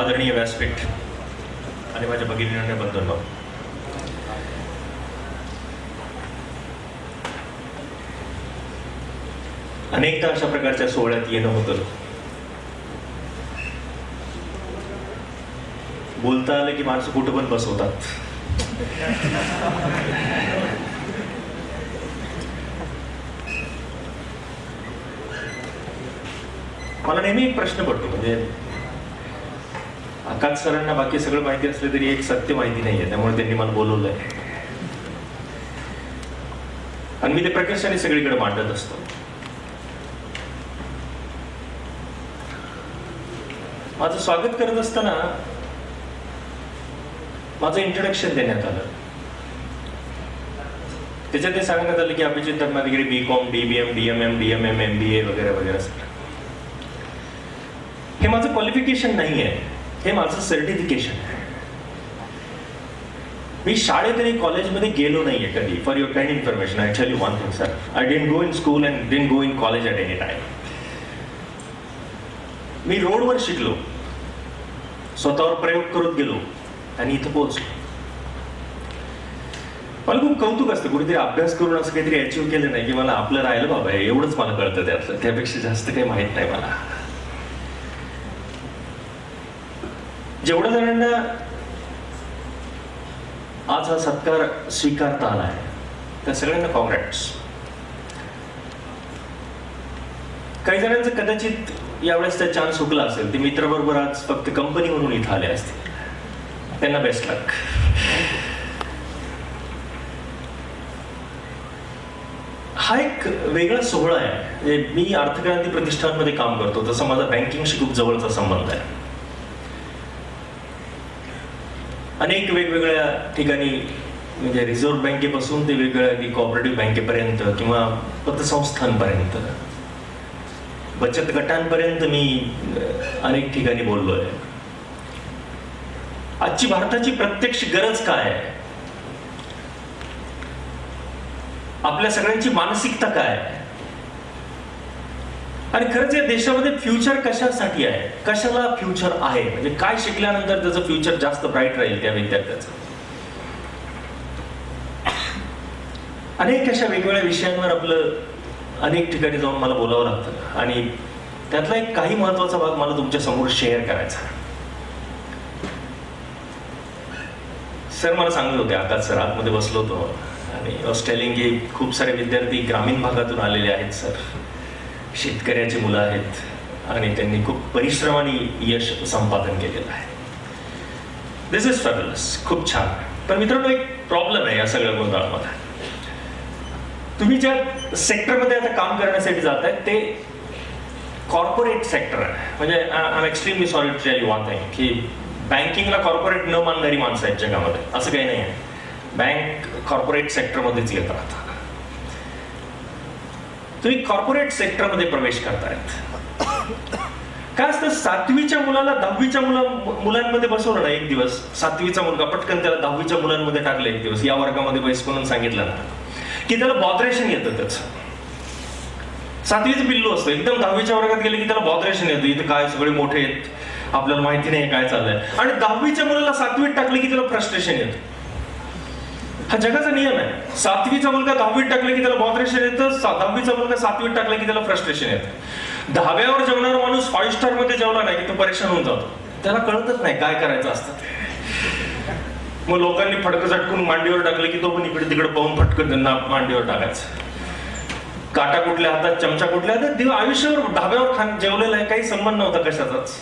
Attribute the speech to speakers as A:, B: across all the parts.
A: आदरणीय व्यासपीठ आणि माझ्या भगिनींना बंधन भाव. अनेकदा अशा प्रकारच्या सोहळ्यात येणं होतं. बोलता आलं की माणसं कुठं पण बसवतात. मला नेहमी एक प्रश्न पडतो, म्हणजे आकाश सरांना बाकी सगळं माहिती असलं तरी एक सत्य माहिती नाहीये, त्यामुळे त्यांनी मला बोलवलंय आणि मी ते प्रकर्षाने सगळीकडे मांडत असतो. माझं स्वागत करत असताना माझं इंट्रोडक्शन देण्यात आलं. त्याच्यात ते सांगण्यात आलं की Abhijit Dharmadhikari BCom, DBM, DMM, DMM, MBA वगैरे वगैरे सगळं. हे माझं क्वालिफिकेशन नाही आहे, हे माझं सर्टिफिकेशन आहे. मी शाळेत आणि कॉलेजमध्ये गेलो नाहीये कधी. For your kind information, I tell you one thing sir, I didn't go in school and didn't go in college at any time. मी रोडवर शिकलो, स्वतःवर प्रयोग करत गेलो आणि इथं पोहोचलो. मला खूप कौतुक असतं, कुठेतरी अभ्यास करून असं काहीतरी अचीव्ह केलं नाही की मला आपलं राहिलं बाबा एवढंच मला कळतं त्यातलं, त्यापेक्षा जास्त काही माहित नाही मला. जेवढ्या जणांना आज हा सत्कार स्वीकारता आला आहे त्या सगळ्यांना कॉंग्रॅट्स. काही जणांचं कदाचित यावेळेस त्या चान्स हुकला असेल, ते मित्राबरोबर आज फक्त कंपनी म्हणून इथं आले असतील, त्यांना बेस्ट लक. हा एक वेगळा सोहळा आहे. मी अर्थक्रांती प्रतिष्ठानमध्ये काम करतो, तसं माझा बँकिंगशी खूप जवळचा संबंध आहे. अनेक वेगवेगळ्या ठिकाणी, म्हणजे रिझर्व्ह बँकेपासून ते वेगवेगळ्या कोऑपरेटिव्ह बँकेपर्यंत किंवा पतसंस्थांपर्यंत, बचत गटांपर्यंत मी अनेक ठिकाणी बोललोय. आजची भारताची प्रत्यक्ष गरज काय आहे, आपल्या सगळ्यांची मानसिकता काय आहे, आणि खरंच या देशामध्ये फ्युचर कशासाठी आहे, कशाला फ्युचर आहे, म्हणजे काय शिकल्यानंतर त्याचं फ्युचर जास्त ब्राईट राहील त्या विद्यार्थ्याचं. अनेक अशा वेगवेगळ्या विषयांवर आपलं अनेक ठिकाणी जाऊन मला बोलावं लागतं आणि त्यातला एक काही महत्वाचा भाग मला तुमच्या समोर शेअर करायचा. सर मला सांगत होते, आकाश सर आतमध्ये बसलो होतो आणि वॉज टेलिंग की खूप सारे विद्यार्थी ग्रामीण भागातून आलेले आहेत सर, शेतकऱ्याची मुलं आहेत आणि त्यांनी खूप परिश्रमाने यश संपादन केलेलं आहे. दिस इज फॅब्युलस, खूप छान. पण मित्रांनो, एक प्रॉब्लेम आहे या सगळ्या गोंधळामध्ये. तुम्ही ज्या सेक्टरमध्ये आता काम करण्यासाठी जाताय ते कॉर्पोरेट सेक्टर आहे. म्हणजे I am extremely sorry to tell you one thing की बँकिंगला कॉर्पोरेट न मानणारी माणसं आहेत जगामध्ये, असं काही नाही आहे. बँक कॉर्पोरेट सेक्टरमध्येच येत राहतात. तुम्ही कॉर्पोरेट सेक्टरमध्ये प्रवेश करतायत. काय असतं, 7वीच्या मुलाला 10वीच्या मुलांमध्ये बसवलं ना एक दिवस, 7वीचा मुलगा पटकन त्याला 10वीच्या मुलांमध्ये टाकलं एक दिवस, या वर्गामध्ये बैस म्हणून सांगितलं ना की त्याला बॉदरेशन येतं. त्याचं 7वीचं पिल्लू असतं, एकदम 10वीच्या वर्गात गेले की त्याला बॉदरेशन येतं, इथे काय सगळे मोठे आहेत, आपल्याला माहिती नाही काय चाललंय. आणि 10वीच्या मुलाला 7वीत टाकलं की त्याला फ्रस्ट्रेशन येतं. हा जगाचा नियम आहे. 7वीचा मुलगा 10वीत टाकलं की त्याला बॉदरेशन येतं, 10वीचा मुलगा 7वीत टाकला की त्याला फ्रस्ट्रेशन येतं. 10व्यावर जेवणारा माणूस 5 स्टार मध्ये जेवला नाही की तो परेशान होऊन जातो, त्याला कळतच नाही काय करायचं असतं ते. मग लोकांनी फटकं झटकून मांडीवर टाकलं की तो पण इकडे तिकडे पाहून फटकन त्यांना मांडीवर टाकायचं. काटा कुठल्या हातात, चमचा कुठल्या हातात, आयुष्यावर 10व्यावर जेवलेला आहे, काही संबंध नव्हता कशाचाच.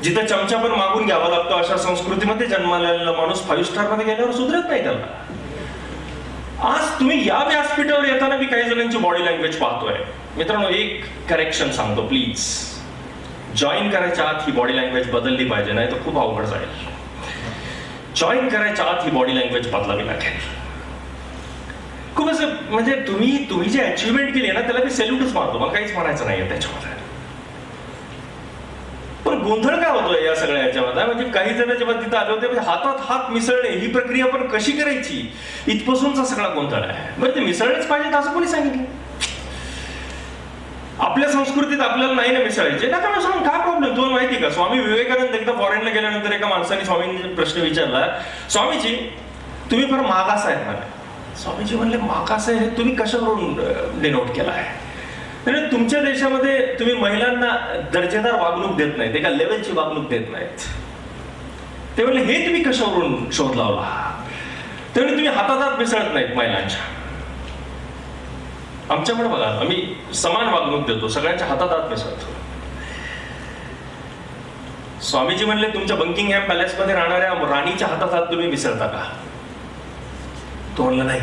A: जिथं चमचा पण मागून घ्यावा लागतो अशा संस्कृतीमध्ये जन्मालेला माणूस 5 स्टार मध्ये गेल्यावर सुधरत नाही त्याला. आज तुम्ही या व्यासपीठावर येताना मी काही जणांची बॉडी लँग्वेज पाहतोय. मित्रांनो, एक करेक्शन सांगतो प्लीज. जॉईन करायच्या आत ही बॉडी लँग्वेज बदलली पाहिजे, नाही तर खूप अवघड जाईल. जॉईन करायच्या आत ही बॉडी लँग्वेज बदलावी लागेल. खूप असं, म्हणजे तुम्ही जे अचिव्हमेंट केली ना त्याला मी सेल्यूटच मारतो, मला काहीच म्हणायचं नाहीये त्याच्यामध्ये. पण गोंधळ काय होतोय या सगळ्या याच्यामध्ये, म्हणजे काही जण जेव्हा तिथं आले होते म्हणजे हातात हात मिसळणे ही प्रक्रिया पण कशी करायची इथपासूनचा सगळा गोंधळ आहे. बरं, ते मिसळलेच पाहिजेत असं कोणी सांगितलं? आपल्या संस्कृतीत आपल्याला नाही ना मिसळायचे ना, काय सांग काय प्रॉब्लेम. तुम्हाला माहिती का, स्वामी विवेकानंद एकदा फॉरेनला गेल्यानंतर एका माणसाने स्वामींनी प्रश्न विचारला, स्वामीजी तुम्ही फार मागास आहे मला. स्वामीजी म्हणले मागास आहे हे तुम्ही कशावरून डिनोट केला आहे. तुमच्या देशामध्ये तुम्ही महिलांना दर्जेदार वागणूक देत नाहीत, एका लेवलची वागणूक देत नाहीत. ते म्हणले हे तुम्ही कशावरून शोध लावला. ते म्हणले तुम्ही हातात मिसळत नाहीत महिलांच्या. आमच्याकडे बघा आम्ही समान वागणूक देतो, सगळ्यांच्या हातात मिसळतो. स्वामीजी म्हणले तुमच्या बकिंगहॅम पॅलेसमध्ये राहणाऱ्या राणीच्या हातात तुम्ही मिसळता का. तो म्हणला नाही,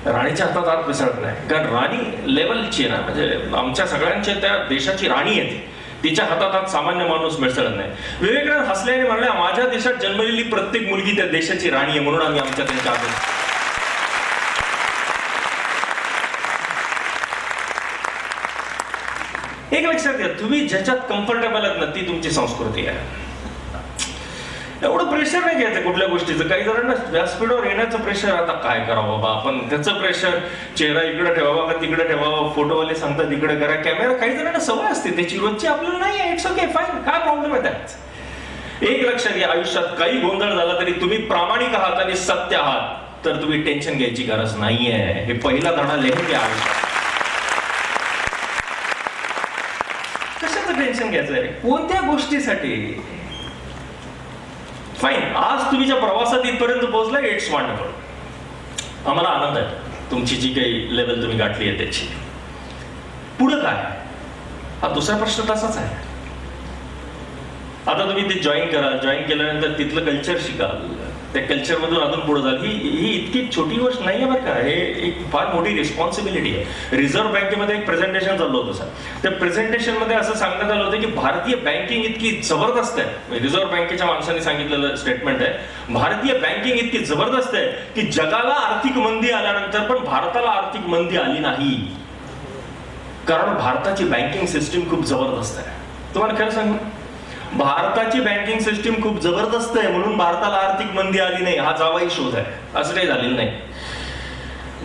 A: राणीच्या हातात मिसळत नाही, कारण राणी लेवलची आहे ना, म्हणजे आमच्या सगळ्यांच्या त्या देशाची राणी आहे, तिच्या हातात सामान्य माणूस मिसळत नाही. विवेकानंद हसल्याने म्हणले माझ्या देशात जन्मलेली प्रत्येक मुलगी त्या देशाची राणी आहे, म्हणून आम्ही आमच्या त्यांच्या हातात. एक लक्षात घ्या, तुम्ही ज्याच्यात कम्फर्टेबल आहात ना ती तुमची संस्कृती आहे. एवढं प्रेशर नाही घ्यायचं कुठल्या गोष्टीचं. काही जणांना व्यासपीठावर येण्याचं प्रेशर, आता काय करावं बाबा आपण, त्याचं प्रेशर, चेहरा इकडे ठेवावा का तिकडे ठेवावा, फोटोवाले सांगतात इकडे करा कॅमेरा. काही जणांना सवय असते त्याची, रोजची, आपल्याला नाही आहे. इट्स ओके फाईन, काय प्रॉब्लेम आहे त्यात. एक लक्षात घ्या, आयुष्यात काही गोंधळ झाला तरी तुम्ही प्रामाणिक आहात आणि सत्य आहात तर तुम्ही टेन्शन घ्यायची गरज नाहीये. हे पहिला धडा लिहून घ्या आयुष्यात. कशाचं टेन्शन घ्यायचंय, कोणत्या गोष्टीसाठी. फाईन, आज तुम्ही ज्या प्रवासात इथपर्यंत पोहोचलाय इट्स वंडरफुल, आम्हाला आनंद आहे तुमची जी काही लेवल तुम्ही गाठली आहे त्याची. पुढे काय, हा दुसरा प्रश्न तसाच आहे. आता तुम्ही ते जॉईन कराल, जॉईन केल्यानंतर तिथलं कल्चर शिकाल, त्या कल्चर मधून अजून पुढे जाल. ही इतकी छोटी गोष्ट नाही आहे बरं का, हे एक फार मोठी रिस्पॉन्सिबिलिटी आहे. रिझर्व्ह बँकेमध्ये एक प्रेझेंटेशन चाललं होतं सर. त्या प्रेझेंटेशन मध्ये असं सांगण्यात आलं होतं की भारतीय बँकिंग इतकी जबरदस्त आहे, रिझर्व्ह बँकेच्या माणसाने सांगितलेलं स्टेटमेंट आहे, भारतीय बँकिंग इतकी जबरदस्त आहे की जगाला आर्थिक मंदी आल्यानंतर पण भारताला आर्थिक मंदी आली नाही, कारण भारताची बँकिंग सिस्टीम खूप जबरदस्त आहे. तुम्हाला खरं सांगू, भारताची बँकिंग सिस्टीम खूप जबरदस्त आहे म्हणून भारताला आर्थिक मंदी आली नाही, हा जावाई शोध आहे. असं काही झालेलं नाही.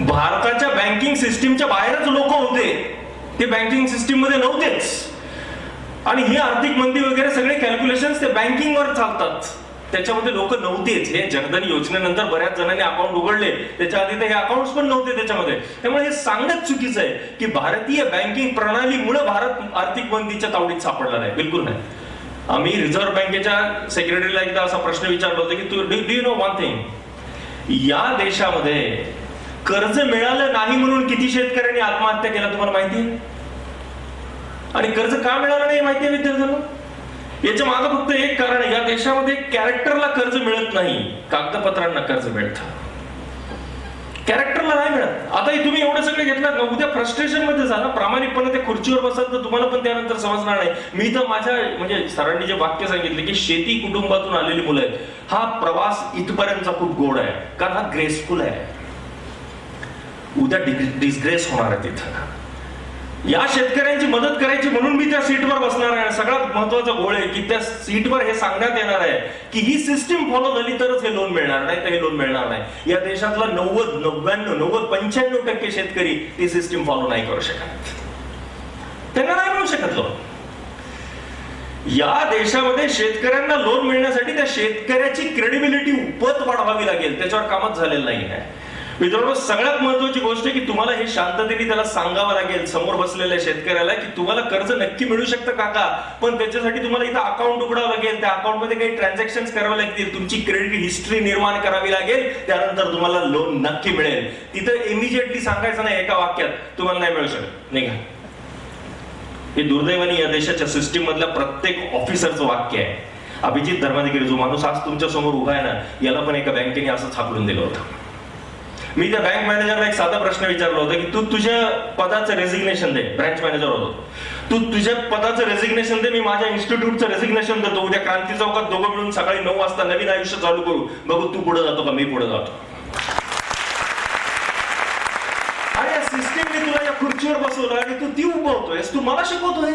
A: भारताच्या बँकिंग सिस्टीमच्या बाहेरच लोक होते, ते बँकिंग सिस्टीम मध्ये नव्हतेच, आणि ही आर्थिक मंदी वगैरे सगळे कॅल्क्युलेशन्स ते बँकिंगवर चालतात, त्याच्यामध्ये लोक नव्हतेच. हे जनधन योजनेनंतर बऱ्याच जणांनी अकाउंट उघडले, त्याच्या आधी तर हे अकाउंट्स पण नव्हते त्याच्यामध्ये. त्यामुळे हे सांगणंच चुकीचं आहे की भारतीय बँकिंग प्रणालीमुळे भारत आर्थिक मंदीच्या तावडीत सापडला नाही. बिलकुल नाही. आम्ही रिझर्व्ह बँकेच्या सेक्रेटरीला एकदा असा प्रश्न विचारला होता की do you know one thing, या देशामध्ये कर्ज मिळालं नाही म्हणून किती शेतकऱ्यांनी आत्महत्या केल्या तुम्हाला माहिती आहे? आणि कर्ज का मिळालं नाही माहिती आहे विद्यार्थ्यांना? याच्या मागे फक्त एक कारण आहे, या देशामध्ये कॅरेक्टरला कर्ज मिळत नाही, कागदपत्रांना कर्ज मिळतं, कॅरेक्टरला नाही मिळत. आता तुम्ही एवढं सगळं घेतलं ना, उद्या फ्रस्ट्रेशन मध्ये झाला, प्रामाणिकपणे ते खुर्चीवर बसाल तर तुम्हाला पण त्यानंतर समजणार नाही. मी तर माझ्या म्हणजे सरांनी जे वाक्य सांगितले की शेती कुटुंबातून आलेली मुलं आहेत, हा प्रवास इथपर्यंतचा खूप गोड आहे, कारण हा ग्रेसफुल आहे. उद्या डिस्ग्रेस होणार आहे तिथं. या शेतकऱ्यांची मदत करायची म्हणून मी त्या सीटवर बसणार आहे. सगळ्यात महत्वाचा गोळ आहे की त्या सीटवर हे सांगण्यात येणार आहे की ही सिस्टीम फॉलो झाली तरच हे लोन मिळणार, नाही तर हे लोन मिळणार नाही. या देशातला 90-95% शेतकरी ती सिस्टीम फॉलो नाही करू शकत, त्यांना नाही मिळू शकत लोन. या देशामध्ये शेतकऱ्यांना लोन मिळण्यासाठी त्या शेतकऱ्याची क्रेडिबिलिटी उपत वाढवावी लागेल, त्याच्यावर कामच झालेलं नाही आहे. मित्रांनो, सगळ्यात महत्वाची गोष्ट आहे की तुम्हाला हे शांततेने त्याला सांगावं लागेल समोर बसलेल्या शेतकऱ्याला की तुम्हाला कर्ज नक्की मिळू शकतं काका, पण त्याच्यासाठी तुम्हाला इथं अकाउंट उघडावं लागेल, त्या अकाउंट मध्ये काही ट्रान्झॅक्शन करावे लागतील, तुमची क्रेडिट हिस्ट्री निर्माण करावी लागेल, त्यानंतर तुम्हाला लोन नक्की मिळेल. तिथं इमिजिएटली सांगायचं नाही एका वाक्यात तुम्हाला नाही मिळू शकत, नाही का? हे दुर्दैवाने या देशाच्या सिस्टीम मधल्या प्रत्येक ऑफिसरचं वाक्य आहे. अभिजित धर्माधिकारी जो माणूस आज तुमच्या समोर उभा आहे ना, याला पण एका बँकेने असं छापलून दिलं होतं. मी त्या बँक मॅनेजरला एक साधा प्रश्न विचारला होता की तू तुझ्या पदाचं रेझिग्नेशन दे, ब्रांच मॅनेजर होतो, तू तुझ्या पदाचं रेझिग्नेशन दे, मी माझ्या इन्स्टिट्यूटचं रेझिग्नेशन देतो, उद्या क्रांती चौकात दोघं मिळून सकाळी 9 वाजता नवीन आयुष्य चालू करू, बघू तू पुढे जातो का मी पुढे जातो. अरे या सिस्टीमने तुला या खुर्चीवर बसवलं आणि तू ती उभवतोयस, तू मला शिकवतोय.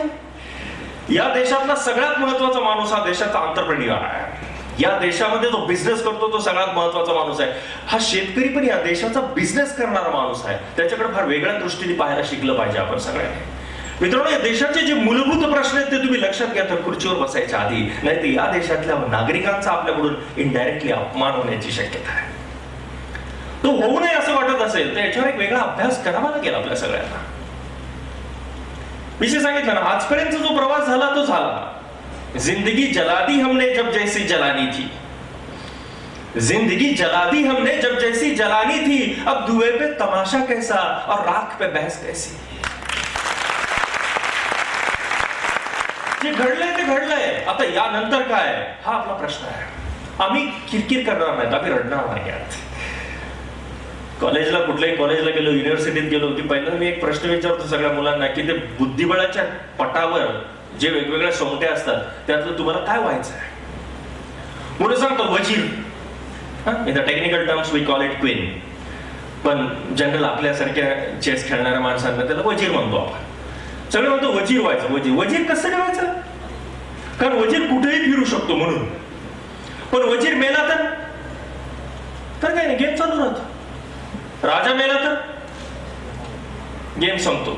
A: या देशातला सगळ्यात महत्वाचा माणूस हा देशाचा एंटरप्रेन्योर आहे. या देशामध्ये जो बिझनेस करतो तो सगळ्यात महत्वाचा माणूस आहे. हा शेतकरी पण या देशाचा बिझनेस करणारा माणूस आहे. त्याच्याकडे फार वेगळ्या दृष्टीने पाहायला शिकलं पाहिजे आपण सगळ्यांनी. मित्रांनो, या देशाचे जे मूलभूत प्रश्न आहेत ते तुम्ही लक्षात घ्या तर खुर्चीवर बसायच्या आधी, नाही तर या देशातल्या नागरिकांचा आपल्याकडून इनडायरेक्टली अपमान होण्याची शक्यता आहे. तो होऊ नये असं वाटत असेल तर याच्यावर एक वेगळा अभ्यास करावा लागेल आपल्या सगळ्यांना. विषय सांगितलं ना, आजपर्यंत जो प्रवास झाला तो झाला. जिंदगी जला दी हमने जब जैसी जलानी थी, जिंदगी जला दी हमने जब जैसी जलानी थी, अब धुएं पे तमाशा कैसा और राख पे बहस कैसी. जे घडलंय ते घडलंय, आता यानंतर काय हा आपला प्रश्न आहे. आम्ही किरकिर करणार नाहीत, आम्ही रडणार नाही. कॉलेजला, कुठल्याही कॉलेजला गेलो, युनिव्हर्सिटीत गेलो की पहिल्यांदा मी एक प्रश्न विचारतो सगळ्या मुलांना की ते बुद्धिबळाच्या पटावर जे वेगवेगळ्या सोंगट्या असतात त्यातलं तुम्हाला काय व्हायचं आहे. मुलं सांगतो वजीर. In the technical terms we call it queen, पण जनरल आपल्यासारख्या चेस खेळणाऱ्या माणसांना त्याला वजीर म्हणतो आपण. सगळे म्हणतो वजीर व्हायचं. वजीर वजीर कसं व्हायचं? कारण वजीर कुठेही फिरू शकतो म्हणून. पण वजीर मेला तर काय नाही, गेम चालू राहतो. राजा मेला तर गेम संपतो.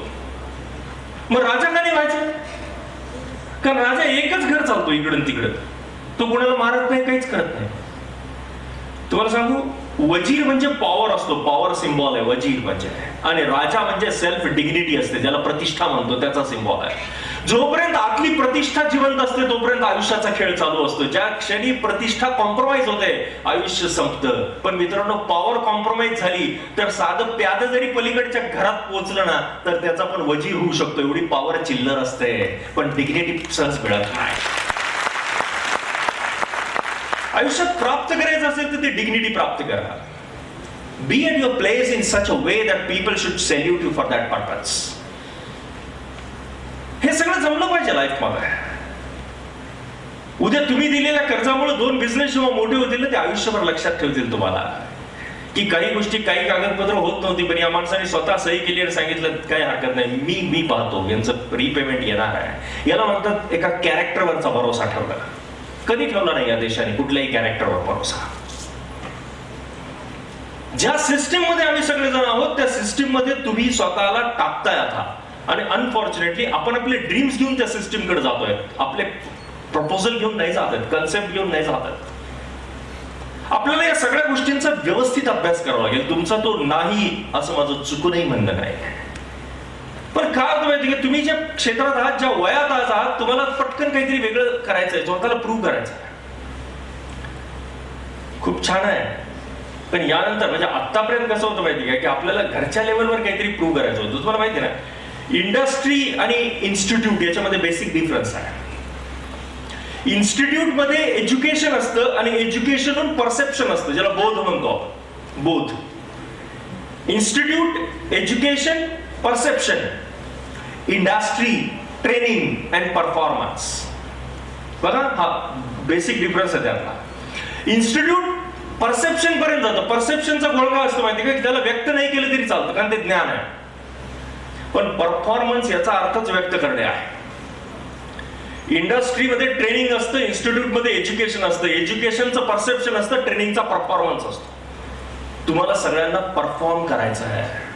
A: मग राजा का नाही व्हायचं? कारण राजा एकच घर चालतो इकडून तिकडं, तो कोणाला मारत नाही, काहीच करत नाही. तुम्हाला सांगू, वजीर म्हणजे पॉवर असतो, पॉवर सिम्बॉल आहे वजीर म्हणजे. आणि राजा म्हणजे सेल्फ डिग्निटी असते, ज्याला प्रतिष्ठा म्हणतो, त्याचा सिम्बॉल आहे. जोपर्यंत आतली प्रतिष्ठा जिवंत असते तोपर्यंत आयुष्याचा खेळ चालू असतो. ज्या क्षणी प्रतिष्ठा कॉम्प्रोमाइज होते आयुष्य संपतं. पण मित्रांनो, पॉवर कॉम्प्रोमाइज झाली तर साधं प्याद जरी पलीकडच्या घरात पोहोचलं ना तर त्याचा पण वजीर होऊ शकतो. एवढी पॉवर चिल्लर असते, पण डिग्निटी सहज मिळत नाही. आयुष्यात प्राप्त करायचं असेल तर ती डिग्निटी प्राप्त करा. Be at your place in such a way that people should salute you for that purpose. हे सगळं जमलं पाहिजे लाईफ मध्ये. उद्या तुम्ही दिलेल्या कर्जामुळे 2 बिझनेस जेव्हा मोठे होतील ते आयुष्यभर लक्षात ठेवतील तुम्हाला की काही गोष्टी, काही कागदपत्र होत नव्हती, पण या माणसाने स्वतः सही केली आणि सांगितलं काही हरकत नाही, मी पाहतो यांचं रिपेमेंट येणार आहे. याला म्हणतात एका कॅरेक्टरवरचा भरोसा ठेवला. कधी ठेवला नाही या देशाने कुठल्याही कॅरेक्टरवर भरोसा. ज्या सिस्टीम मध्ये आम्ही सगळेजण आहोत त्या सिस्टीम मध्ये तुम्ही स्वतःला टाकताय आता. आणि अनफॉर्च्युनेटली आपण आपले ड्रीम्स घेऊन त्या सिस्टीम कडे जातोय. आपले प्रपोजल घेऊन नाही जात आहेत, कन्सेप्ट घेऊन नाही जात आहेत. आपल्याला या सगळ्या गोष्टींचा व्यवस्थित अभ्यास करावा लागेल. तुमचा तो नाही असं माझं चुकूनही म्हणणं नाही. पण काय होतं माहिती की तुम्ही ज्या क्षेत्रात आहात, ज्या वयात आहात, तुम्हाला पटकन काहीतरी वेगळं करायचंय, स्वतःला प्रूव्ह करायचं. खूप छान आहे, पण यानंतर म्हणजे आतापर्यंत कसं होतं माहिती का की आपल्याला घरच्या लेवलवर काहीतरी प्रूव्ह करायचं होतं. तुम्हाला माहिती ना, इंडस्ट्री आणि इन्स्टिट्यूट याच्यामध्ये बेसिक डिफरन्स आहे. इन्स्टिट्यूट मध्ये एज्युकेशन असतं आणि एज्युकेशन परसेप्शन असतं, ज्याला बोध म्हणतो आपण. बोध. Institute education perception, industry training and performance. बघा हा बेसिक डिफरन्स आहे त्यातला. इन्स्टिट्यूट परसेप्शन पर्यंत जातं. परसेप्शनचा गोळगा असतो माहिती का, त्याला व्यक्त नाही केलं तरी चालतं कारण ते ज्ञान आहे. पण परफॉर्मन्स याचा अर्थच व्यक्त करणे आहे. इंडस्ट्रीमध्ये ट्रेनिंग असतं, इन्स्टिट्यूटमध्ये एज्युकेशन असतं. एज्युकेशनचं परसेप्शन असतं, ट्रेनिंगचा परफॉर्मन्स असतो. तुम्हाला सगळ्यांना परफॉर्म करायचं आहे.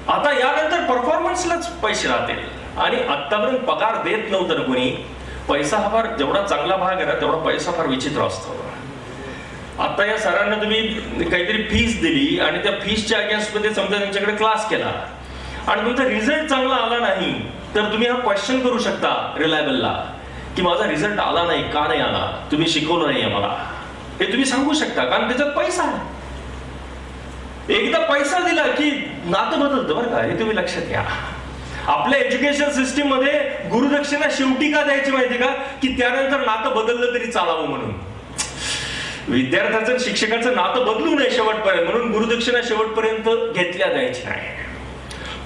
A: आता यानंतर परफॉर्मन्सलाच पैसे राहतील. आणि आतापर्यंत पगार देत नव्हतं ना कोणी. पैसा हा फार जेवढा चांगला भाग आहे ना तेवढा पैसा फार विचित्र असतो. आता या सरांना तुम्ही काहीतरी फीस दिली आणि त्या फीसच्या अगेन्स्ट मध्ये समजा त्यांच्याकडे क्लास केला आणि तुमचा रिझल्ट चांगला आला नाही तर तुम्ही हा क्वेश्चन करू शकता रिलायबलला की माझा रिझल्ट आला नाही, का नाही आला, तुम्ही शिकवलं नाही मला. हे तुम्ही सांगू शकता कारण त्याच्यात पैसा आहे. एकदा पैसा दिला की नातं बदलतं बरं का, हे तुम्ही लक्षात घ्या. आपल्या एज्युकेशन सिस्टीम मध्ये गुरुदक्षिणा शेवटी का द्यायची माहिती का, की त्यानंतर नातं बदललं तरी चालावं म्हणून. विद्यार्थ्याचं शिक्षकाचं नातं बदलू नये शेवटपर्यंत म्हणून गुरुदक्षिणा शेवटपर्यंत घेतल्या जायची नाही.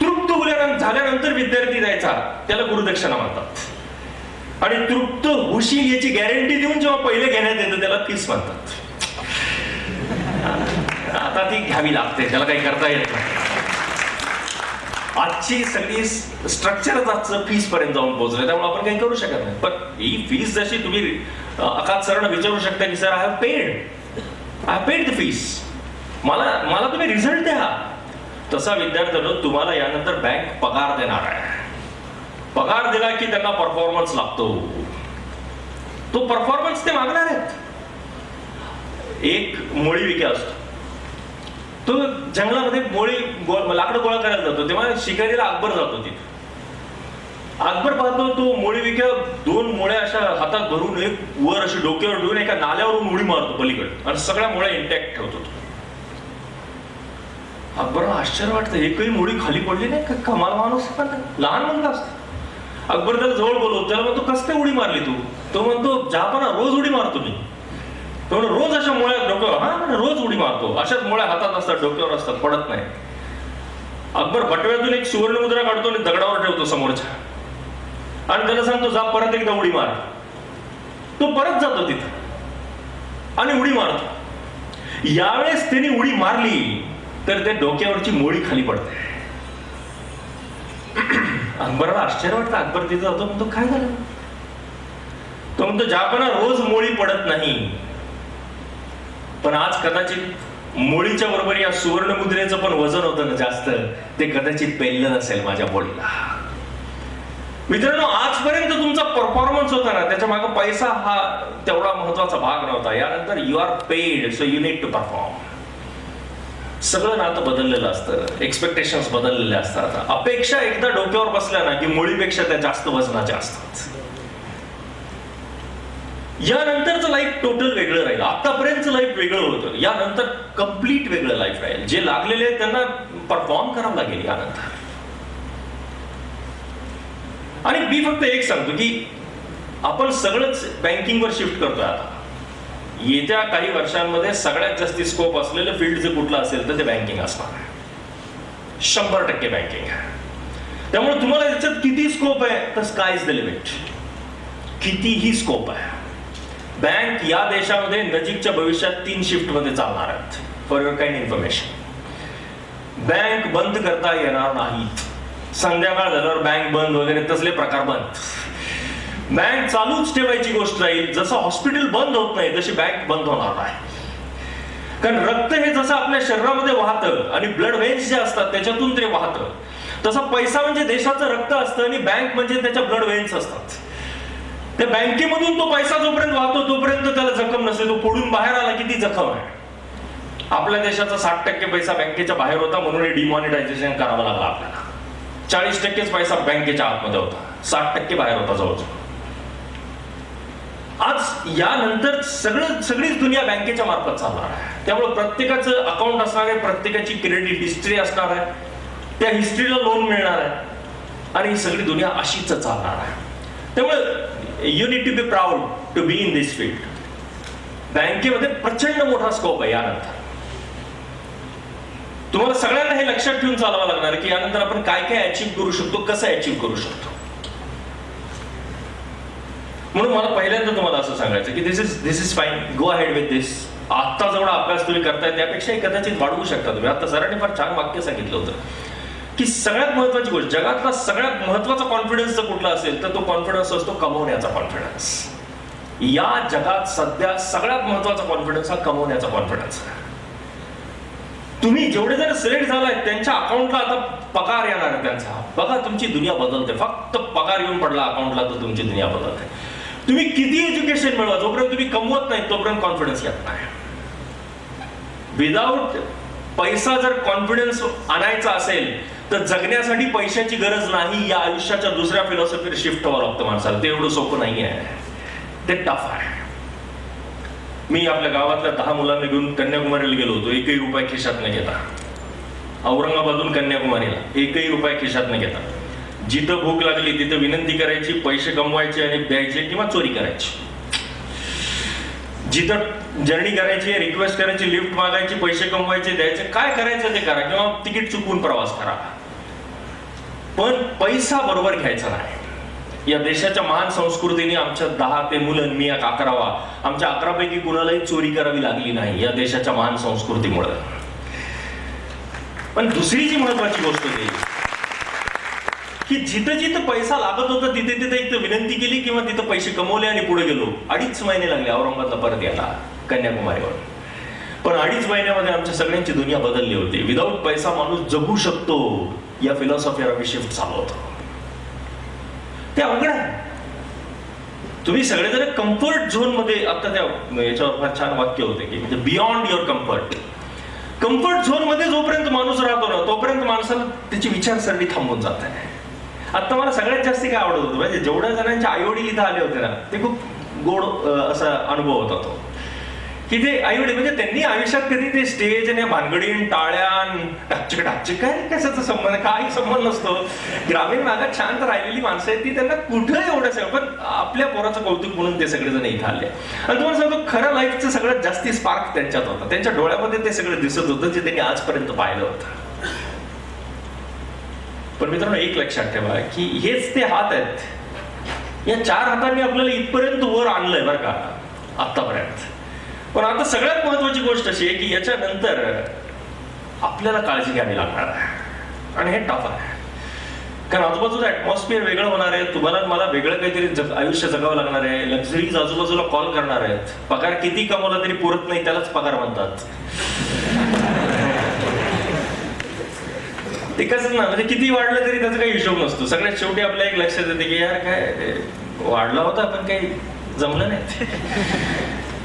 A: तृप्त झाल्यानंतर विद्यार्थी द्यायचा त्याला गुरुदक्षिणा म्हणतात. आणि तृप्त होशील याची गॅरंटी देऊन जेव्हा पहिले घेण्यात येतं त्याला फीस म्हणतात. आता ती घ्यावी लागते, त्याला काही करता येत नाही. आजची सगळी स्ट्रक्चरच आजचं फीस पर्यंत जाऊन पोहोचलं, त्यामुळे आपण काही करू शकत नाही. पण ही फीस जशी तुम्ही अकात सरांना विचारू शकता की sir I have paid the fees, मला तुम्ही रिझल्ट द्या. तसा विद्यार्थ्यांनो तुम्हाला यानंतर बँक पगार देणार आहे. पगार दिला की त्यांना परफॉर्मन्स लागतो. तो परफॉर्मन्स ते मागणार आहेत. एक मोळी विके असतो, तो जंगलामध्ये लाकडं गोळा करायला जातो, तेव्हा शिकारीला अकबर जातो तिथे. अकबर पाहतो तो मोळी विक्या 2 मोळ्या अशा हातात भरून एक वर अशी डोक्यावर ठेवून एका नाल्यावरून उडी मारतो पलीकडे आणि सगळ्या मोळ्या इंटॅक्ट ठेवतो. अकबरला आश्चर्य वाटतं, एकही मोळी खाली पडली नाही. कमाल माणूस पण लहान मुलगा असतो. अकबर त्याला जवळ बोलवतो, त्याला म्हणतो कसं काय उडी मारली तू? तो म्हणतो जहापना रोज उडी मारतो मी. तो म्हणतो रोज अशा मोळ्या डोक्यावर? हा म्हणजे रोज उडी मारतो. अशाच मोळ्या हातात असतात, डोक्यावर असतात, पडत नाही. अकबर बटव्यातून एक सुवर्ण मुद्रा काढतो आणि दगडावर ठेवतो समोरच्या आणि त्याला सांगतो जा परत एकदा उडी मार. तो परत जातो तिथं आणि उडी मारतो. यावेळेस त्यांनी उडी मारली तर ते डोक्यावरची मोळी खाली पडते. अकबरला आश्चर्य वाटतं. अकबर तिथं जातो, म्हणतो काय झालं? तो म्हणतो जहापना रोज मोळी पडत नाही, पण आज कदाचित मोळीच्या बरोबर या सुवर्ण मुद्रेचं पण वजन होतं ना जास्त, ते कदाचित पेललं नसेल माझ्या मोळीला. मित्रांनो, आजपर्यंत तुमचा परफॉर्मन्स होता ना, त्याच्या मागे पैसा हा तेवढा महत्वाचा भाग नव्हता. यानंतर you are paid, so you need to perform. सगळं नातं बदललेलं असतं, एक्सपेक्टेशन्स बदललेले असतात. अपेक्षा एकदा डोक्यावर बसल्या ना की मुळीपेक्षा त्या जास्त वजनाच्या असतात. यानंतरचं लाईफ टोटल वेगळं राहील. आतापर्यंतचं लाईफ वेगळं होतं, यानंतर कम्प्लीट वेगळं लाईफ राहील. जे लागलेले त्यांना परफॉर्म करावं लागेल यानंतर. आणि मी फक्त एक सांगतो की आपण सगळंच बँकिंगवर शिफ्ट करतोय आता. येत्या काही वर्षांमध्ये सगळ्यात जास्त स्कोप असलेलं फील्ड जे कुठलं असेल तर ते बँकिंग असणार आहे. 100% बँकिंग आहे. त्यामुळे तुम्हाला याच्यात किती स्कोप आहे तर स्काय इज द लिमिट. कितीही स्कोप आहे. बँक या देशामध्ये नजीकच्या भविष्यात 3 शिफ्ट मध्ये चालणार आहेत. For your kind information, bank बंद करता येणार नाहीत. संध्याकाळ झाल्यावर बँक बंद वगैरे तसले प्रकार बंद. बँक चालूच ठेवायची गोष्ट राहील. जसं हॉस्पिटल बंद होत नाही तशी बँक बंद होणार नाही. कारण रक्त हे जसं आपल्या शरीरामध्ये वाहतं आणि ब्लड वेन्स जे असतात त्याच्यातून ते वाहतं, तसं पैसा म्हणजे देशाचं रक्त असतं आणि बँक म्हणजे त्याच्या ब्लड वेन्स असतात. त्या बँकेमधून तो पैसा जोपर्यंत वाहतो तोपर्यंत त्याला जखम नसते. तो फोडून बाहेर आला की ती जखम आहे. आपल्या देशाचा 60% पैसा बँकेच्या बाहेर होता, म्हणून डिमॉनिटायझेशन करावं लागलं आपल्याला. 40%च पैसा बँकेच्या आतमध्ये होता, 60% बाहेर होता जवळजवळ. आज यानंतर सगळीच दुनिया बँकेच्या मार्फत चालणार आहे. त्यामुळे प्रत्येकाचं अकाउंट असणार आहे, प्रत्येकाची क्रेडिट हिस्ट्री असणार आहे, त्या हिस्ट्रीला लोन मिळणार आहे आणि ही सगळी दुनिया अशीच चालणार आहे. त्यामुळे you need to be proud to be in this field. बँकेमध्ये प्रचंड मोठा स्कोप आहे. यानंतर तुम्हाला सगळ्यांना हे लक्षात ठेवून चालवावं लागणार की यानंतर आपण काय काय अचीव्ह करू शकतो, कसं अचीव्ह करू शकतो. म्हणून मला पहिल्यांदा तुम्हाला असं सांगायचं की this is fine, go ahead with this. आता जेवढा अभ्यास तुम्ही करताय त्यापेक्षाही कदाचित वाढवू शकता तुम्ही. आता सरांनी फार छान वाक्य सांगितलं होतं की सगळ्यात महत्वाची गोष्ट, जगातला सगळ्यात महत्वाचा कॉन्फिडन्स जर कुठला असेल तर तो कॉन्फिडन्स असतो कमवण्याचा कॉन्फिडन्स. या जगात सध्या सगळ्यात महत्वाचा कॉन्फिडन्स हा कमवण्याचा कॉन्फिडन्स आहे. तुम्ही जेवढे जण सिलेक्ट झालाय त्यांच्या अकाउंटला आता पगार येणार आहे त्यांचा. बघा तुमची दुनिया बदलते. फक्त पगार येऊन पडला अकाउंटला तर तुमची दुनिया बदलते. तुम्ही किती एज्युकेशन मिळवा, जोपर्यंत तुम्ही कमवत नाही तोपर्यंत कॉन्फिडन्स येत नाही. विदाऊट पैसा जर कॉन्फिडन्स आणायचा असेल तर जगण्यासाठी पैशाची गरज नाही, या आयुष्याच्या दुसऱ्या फिलॉसॉफीवर शिफ्ट व्हावं लागतं माणसाला. ते एवढं सोपं नाही आहे, ते टफ आहे. मी आपल्या गावातल्या 10 मुलांना घेऊन कन्याकुमारीला गेलो होतो, एकही रुपया खिशात न घेता. औरंगाबादून कन्याकुमारीला एकही रुपया खिशात न घेता. जिथं भूक लागली तिथं विनंती करायची, पैसे कमवायचे आणि द्यायचे किंवा चोरी करायची. जिथं जर्नी करायची, रिक्वेस्ट करायची, लिफ्ट मागायची, पैसे कमवायचे, द्यायचे, काय करायचं ते करा किंवा तिकीट चुकवून प्रवास करा, पण पैसा बरोबर घ्यायचा नाही. या देशाच्या महान संस्कृतीने आमच्या 10 ते मुलं, मी 11वा, आमच्या 11 पैकी कुणालाही चोरी करावी लागली नाही या देशाच्या महान संस्कृतीमुळे. पण दुसरी जी महत्वाची गोष्ट होती की जिथं जिथं पैसा लागत होता तिथे तिथे एक तर विनंती केली किंवा तिथं पैसे कमवले आणि पुढे गेलो. 2.5 महिने लागले औरंगाबादला परत यायला कन्याकुमारीवर. पण 2.5 महिन्यामध्ये आमच्या सगळ्यांची दुनिया बदलली होती. विदाऊट पैसा माणूस जगू शकतो या फिलॉसॉफीवर आम्ही शिफ्ट झालो होतो. ते अवघड आहे. तुम्ही सगळेजण कम्फर्ट झोन मध्ये, आता त्या याच्यावर फार छान वाक्य होते की म्हणजे beyond your comfort. Comfort zone मध्ये जोपर्यंत माणूस राहतो ना तोपर्यंत माणसाला त्याची विचारसरणी थांबून जात आहे. आता मला सगळ्यात जास्त काय आवडत होतं म्हणजे जेवढ्या जणांचे आई वडील इथं आले होते ना ते खूप गोड असा अनुभव होता तो, की ते आई वडील म्हणजे त्यांनी आयुष्यात कधी ते स्टेज आणि भानगडीन टाळ्यान टाकचिक टाकचिक काय कशाचा संबंध, काही संबंध नसतो. ग्रामीण भागात शांत राहिलेली माणसं आहेत ती त्यांना कुठं एवढं सगळं, पण आपल्या पोराचं कौतुक म्हणून ते सगळेजण इथं आले. आणि तुम्हाला सांगतो खरं लाईफचं सगळ्यात जास्ती स्पार्क त्यांच्यात होता. त्यांच्या डोळ्यामध्ये ते सगळं दिसत होतं जे त्यांनी आजपर्यंत पाहिलं होतं. पण मित्रांनो एक लक्षात ठेवा की हेच ते हात आहेत, या 4 हातांनी आपल्याला इथपर्यंत वर आणलंय बरं का आतापर्यंत. पण आता सगळ्यात महत्वाची गोष्ट अशी आहे की याच्यानंतर आपल्याला काळजी घ्यावी लागणार आहे आणि हे टफ आहे. कारण आजूबाजूला ऍटमॉस्फिअर वेगळं होणार आहे, तुम्हाला मला वेगळं काहीतरी आयुष्य जगावं लागणार आहे. लक्झरीज आजूबाजूला कॉल करणार आहेत, पगार किती कमवला तरी पुरत नाही त्यालाच पगार म्हणतात. ते कसं ना म्हणजे किती वाढलं तरी त्याचा काही हिशोब नसतो. सगळ्यात शेवटी आपल्या एक लक्षात येते की यार काय वाढला होता पण काही जमलं नाही.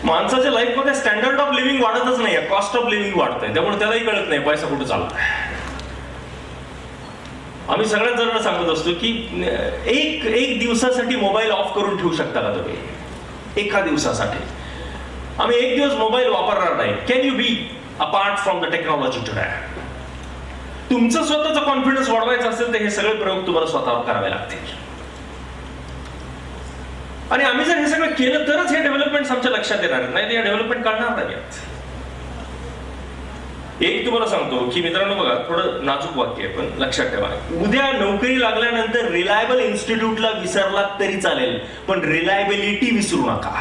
A: माणसाच्या लाईफमध्ये स्टँडर्ड ऑफ लिव्हिंग वाढतच नाही, कॉस्ट ऑफ लिव्हिंग वाढतंय. त्यामुळे त्यालाही कळत नाही पैसा कुठे चाललाय. आम्ही सगळ्याच जणांना सांगत असतो की एक दिवसासाठी मोबाईल ऑफ करून ठेवू शकता का तुम्ही? एका दिवसासाठी आम्ही एक दिवस मोबाईल वापरणार नाही. Can you be apart from the technology today? तुमचं स्वतःचा कॉन्फिडन्स वाढवायचा असेल तर हे सगळे प्रयोग तुम्हाला स्वतःवर करावे लागतील. आणि आम्ही जर हे सगळं केलं तरच हे डेव्हलपमेंट आमच्या लक्षात येणार आहेत, नाही तर या डेव्हलपमेंट करणार नाहीत. एक तुम्हाला सांगतो की मित्रांनो बघा थोडं नाजूक वाक्य आहे पण लक्षात ठेवा, उद्या नोकरी लागल्यानंतर रिलायबल इन्स्टिट्यूटला विसरला तरी चालेल पण रिलायबिलिटी विसरू नका.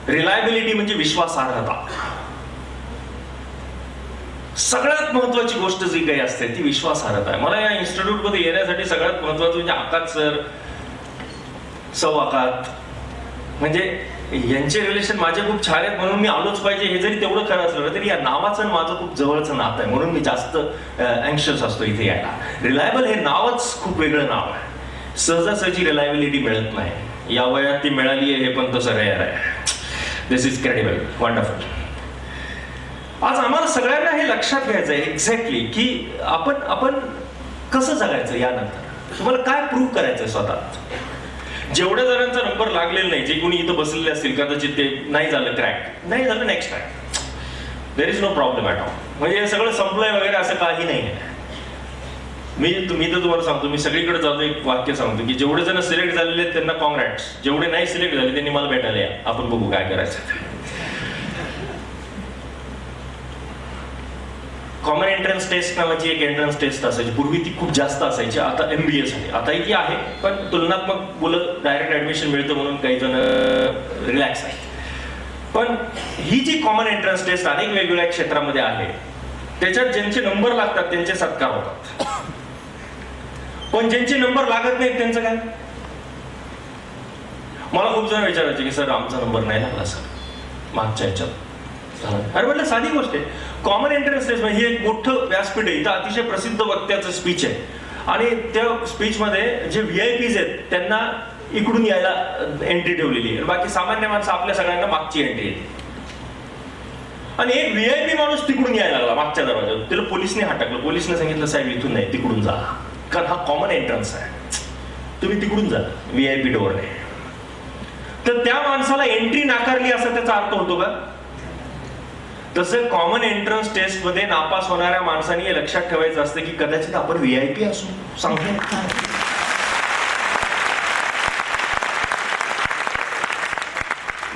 A: रिलायबिलिटी म्हणजे विश्वासार्हता. सगळ्यात महत्वाची गोष्ट जी काही असते ती विश्वासार्हता आहे. मला या इन्स्टिट्यूट मध्ये येण्यासाठी सगळ्यात महत्वाचं म्हणजे आकात सर, सौ आकात, म्हणजे यांचे रिलेशन माझे खूप छान आहेत म्हणून मी आलोच पाहिजे. हे जरी तेवढं खरं असलं तरी या नावाचं माझं खूप जवळचं नातं आहे म्हणून मी जास्त अँक्शियस असतो इथे यायला. रिलायबल हे नावच खूप वेगळं नाव आहे. सहजासहजी रिलायबिलिटी मिळत नाही. या वयात ती मिळाली आहे हे पण तसं रेअर आहे. दिस इज क्रेडिबल, वंडरफुल. आज आम्हाला सगळ्यांना हे लक्षात घ्यायचं आहे एक्झॅक्टली की आपण कसं जगायचं यानंतर. तुम्हाला काय प्रूव्ह करायचंय स्वतः. जेवढ्या जणांचा नंबर लागलेला नाही, जे कोणी इथं बसलेले असतील कदाचित ते नाही झालं क्रॅक, नाही झालं next time, there is no problem at all. म्हणजे हे सगळं संपलंय वगैरे असं काही नाही आहे. मी तर तुम्हाला सांगतो, मी सगळीकडे जातो एक वाक्य सांगतो की जेवढे जण सिलेक्ट झालेले आहेत त्यांना कॉंग्रॅट्स, जेवढे नाही सिलेक्ट झाले त्यांनी मला भेटायला या, आपण बघू काय करायचं. कॉमन एंट्रन्स टेस्ट नावाची एक एंट्रन्स टेस्ट असायची, पूर्वी ती खूप जास्त असायची, आता MBA साठी. आताही ती आहे पण तुलनात्मक मुलं डायरेक्ट ऍडमिशन मिळतं म्हणून काही जण रिलॅक्स आहेत. पण ही जी कॉमन एंट्रन्स टेस्ट अनेक वेगवेगळ्या क्षेत्रामध्ये आहे त्याच्यात ज्यांचे नंबर लागतात त्यांचे सत्कार होतात, पण ज्यांचे नंबर लागत नाहीत त्यांचं काय. मला खूप जण विचारायचे की सर आमचा नंबर नाही लागला सर मागच्या ह्याच्यात. अरे म्हटलं साधी गोष्ट आहे. कॉमन एंट्रन्स टेस्ट म्हणजे एक मोठं व्यासपीठ आहे, इथं अतिशय प्रसिद्ध वक्त्याचं स्पीच आहे आणि त्या स्पीच मध्ये जे VIPs आहेत त्यांना इकडून यायला एंट्री ठेवलेली आहे, बाकी सामान्य माणसं आपल्या सगळ्यांना मागची एंट्री येते. आणि एक VIP माणूस तिकडून यायला लागला मागच्या दरवाजावर, त्याला पोलिसने हटकलं. पोलिसने सांगितलं साहेब इथून नाही तिकडून जा, कारण हा कॉमन एंट्रन्स आहे, तुम्ही तिकडून जा VIP डोअरने. तर त्या माणसाला एंट्री नाकारली असा त्याचा अर्थ होतो का? तसं कॉमन एंट्रन्स टेस्ट मध्ये नापास होणाऱ्या माणसांनी हे लक्षात ठेवायचं असतं की कदाचित आपण VIP असू. सांगतो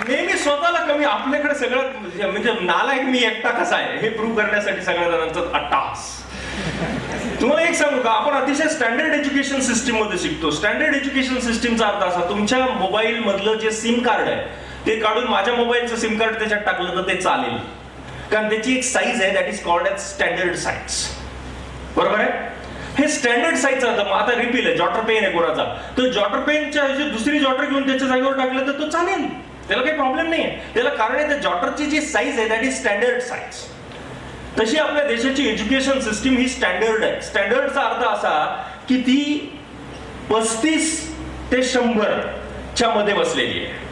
A: नेहमी स्वतःला कमी, आपल्याकडे सगळं म्हणजे नालायक मी एकटा कसा आहे हे प्रूव्ह करण्यासाठी सगळ्या जणांचा अट्टास. तुम्हाला एक सांगू का, आपण अतिशय स्टँडर्ड एज्युकेशन सिस्टीम मध्ये शिकतो. स्टँडर्ड एज्युकेशन सिस्टीमचा अर्थ असा, तुमच्या मोबाईल मधलं जे सिम कार्ड आहे ते काढून माझ्या मोबाईलचं सिम कार्ड त्याच्यात टाकलं तर ते चालेल, कारण त्याची एक साईज आहे that is called as standard size. बरोबर आहे? हे स्टँडर्ड साईज राहतं. आता रिपील आहे, जॉटर पेन आहे कोणाचा, तर जॉटर पेनच्या दुसरी जॉटर घेऊन त्याच्या जागेवर टाकलं तर तो चालेल, त्याला काही प्रॉब्लेम नाही आहे. त्याला कारण आहे त्या जॉटरची जी साईज आहे दॅट इज स्टँडर्ड साईज. तशी आपल्या देशाची एज्युकेशन सिस्टीम ही स्टँडर्ड आहे. स्टँडर्डचा अर्थ असा की ती 35 ते 100 च्या मध्ये बसलेली आहे.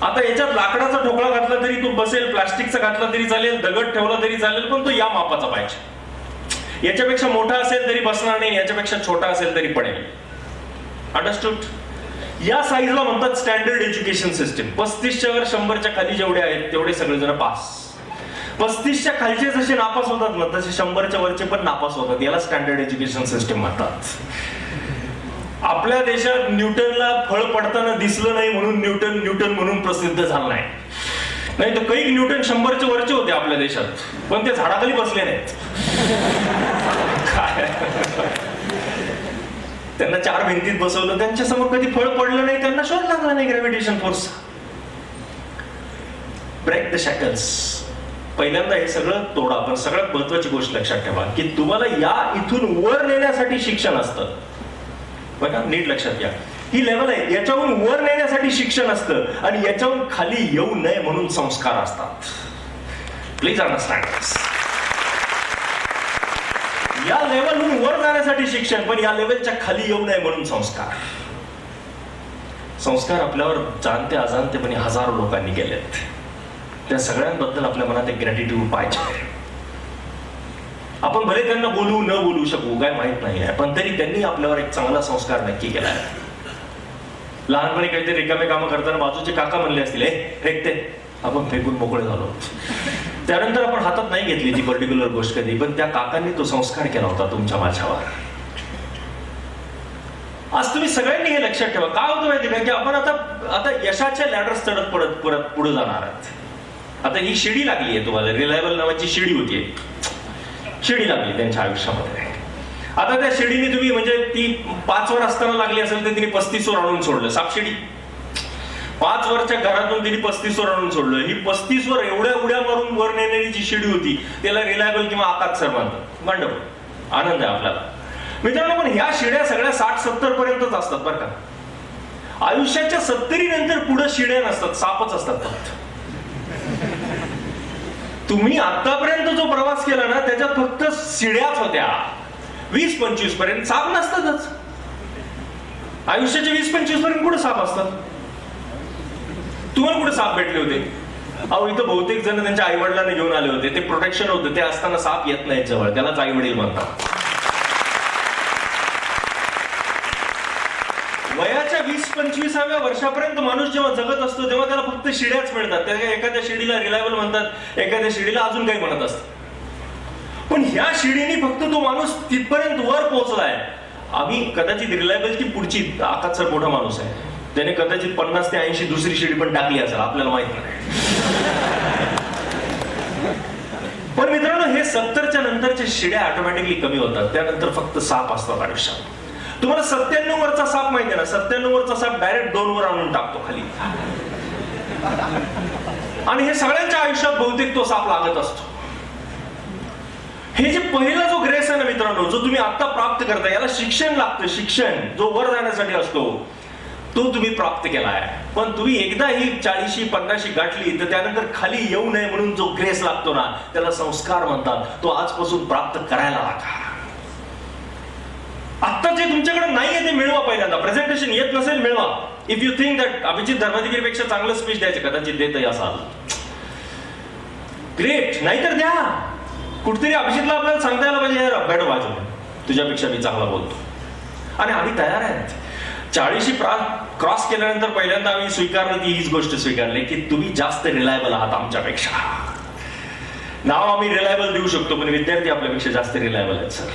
A: आता याच्यात लाकडाचा ठोकळा घातला तरी तो बसेल, प्लास्टिकचा घातला तरी चालेल, दगड ठेवला तरी चालेल, पण तो या मापाचा पाहिजे. याच्यापेक्षा मोठा असेल तरी बसणार नाही, याच्यापेक्षा छोटा असेल तरी पडेल. अंडरस्टूड? या साईजला म्हणतात स्टँडर्ड एज्युकेशन सिस्टीम. 35च्या वर 100च्या खाली जेवढे आहेत तेवढे सगळेजण पास. 35च्या खालचे जसे नापास होतात ना तसे 100च्या वरचे पण नापास होतात. याला स्टँडर्ड एज्युकेशन सिस्टीम म्हणतात. आपल्या देशात न्यूटनला फळ पडताना दिसलं नाही म्हणून न्यूटन म्हणून प्रसिद्ध झाला नाही. नाही तर काही न्यूटन 100च्या वरचे होते आपल्या देशात, पण ते झाडाखाली बसले नाहीत. काय त्यांना 4 भिंतीत बसवलं, त्यांच्या समोर कधी फळ पडलं नाही, त्यांना शोध लागला नाही gravitation force. Break the shackles. पहिल्यांदा हे सगळं तोडा. पण सगळ्यात महत्वाची गोष्ट लक्षात ठेवा की तुम्हाला या इथून वर नेण्यासाठी शिक्षण असतं. बघा नीट लक्षात घ्या, ही लेवल आहे. याच्याहून वर नेण्यासाठी शिक्षण असतं आणि याच्याहून खाली येऊ नये म्हणून संस्कार असतात. Please understand. या लेवलहून वर जाण्यासाठी शिक्षण, पण या लेवलच्या खाली येऊ नये म्हणून संस्कार. संस्कार आपल्यावर जाणते अजाणतेपणे हजारो लोकांनी केलेत. त्या सगळ्यांबद्दल आपल्या मनात एक ग्रॅटिट्यूड पाहिजे. आपण भले त्यांना बोलू न बोलू शकू काय माहित नाही आहे, पण तरी त्यांनी आपल्यावर एक चांगला संस्कार नक्की केला आहे. लहानपणी काहीतरी रिकामे कामं करताना बाजूचे काका म्हणले असतील, हे फेकते, आपण फेकून मोकळे झालो. त्यानंतर आपण हातात नाही घेतली ती पर्टिक्युलर गोष्ट कधी, पण त्या काकांनी तो संस्कार केला होता तुमच्या माझ्यावर. आज तुम्ही सगळ्यांनी हे लक्षात ठेवा. काय होतं माहिती का की आपण आता यशाच्या लॅडर्स चढत परत पुढे जाणार आहात. आता ही शिडी लागली आहे तुम्हाला, रिलायबल नावाची शिडी होती, शिडी लागली त्यांच्या आयुष्यामध्ये. आता त्या शिडीने तुम्ही म्हणजे ती 5 वर असताना लागली असेल तर तिने 35 वर आणून सोडलं. सापशिडी 5 वरच्या घरातून तिने 35 वर आणून सोडलं. ही 35 वर एवढ्या उड्या मारून वर नेणारी जी शिडी होती त्याला रिलायबल किंवा आकाश सर म्हणतात. मांडव आनंद आहे आपल्याला मित्रांनो. पण ह्या शिड्या सगळ्या 60-70 पर्यंतच असतात बरं का. आयुष्याच्या 70 नंतर पुढे शिड्या नसतात, सापच असतात फक्त. तुम्ही आतापर्यंत जो प्रवास केला ना त्याच्यात फक्त शिड्याच होत्या. 20-25 पर्यंत साप नसतातच. आयुष्याच्या 20-25 पर्यंत कुठे साप असतात? तुम्हाला कुठे साप भेटले होते? अहो इथं बहुतेक जण त्यांच्या आई वडिलांना घेऊन आले होते. ते प्रोटेक्शन होतं, ते असताना साप येत नाहीत जवळ, त्यालाच आई वडील म्हणतात. वयाच्या 20-25व्या वर्षापर्यंत माणूस जेव्हा जगत असतो तेव्हा त्याला फक्त शिड्याच मिळतात. त्या एखाद्या शिडीला रिलायबल म्हणतात, एखाद्या शिडीला अजून काही म्हणत असतात. पण ह्या शिडीने फक्त तो माणूस तिथपर्यंत वर पोहोचलाय. आम्ही कदाचित रिलायबलची पुढची आकाश सर मोठा माणूस आहे, त्याने कदाचित 50 ते 80 दुसरी शिडी पण टाकली असेल, आपल्याला माहित नाही. पण मित्रांनो हे 70च्या नंतरच्या शिड्या ऑटोमॅटिकली कमी होतात. त्यानंतर फक्त साप असतात आयुष्यात. तुम्हाला 97 वरचा साप माहिती आहे ना? 97 वरचा साप डायरेक्ट 2 वर आणून टाकतो खाली. आणि हे सगळ्यांच्या आयुष्यात बहुतेक तो साप लागत असतो. हे जे पहिला जो ग्रेस आहे ना मित्रांनो, जो तुम्ही आता प्राप्त करता, याला शिक्षण लागतं. शिक्षण जो वर जाण्यासाठी असतो तो तुम्ही प्राप्त केला आहे. पण तुम्ही एकदा ही 40-50 गाठली तर त्यानंतर खाली येऊ नये म्हणून जो ग्रेस लागतो ना त्याला संस्कार म्हणतात. तो आजपासून प्राप्त करायला लागा. आता जे तुमच्याकडे नाहीये ते मिळवा. पहिल्यांदा प्रेझेंटेशन येत नसेल मिळवा. If you think that Abhijit धर्माधिकारीपेक्षा चांगलं स्पीच द्यायचे, कदाचित देतही असाल, ग्रेट. नाहीतर द्या. कुठतरी अभिजितला आपल्याला सांगता यायला पाहिजे, यार बेटर वाजव, तुझ्यापेक्षा मी चांगला बोलतो. आणि आम्ही तयार आहेत. 40 क्रॉस केल्यानंतर पहिल्यांदा आम्ही स्वीकारलं ती हीच गोष्ट स्वीकारली की तुम्ही जास्त रिलायबल आहात आमच्यापेक्षा. नाव आम्ही रिलायबल देऊ शकतो पण विद्यार्थी आपल्यापेक्षा जास्त रिलायबल आहेत sir.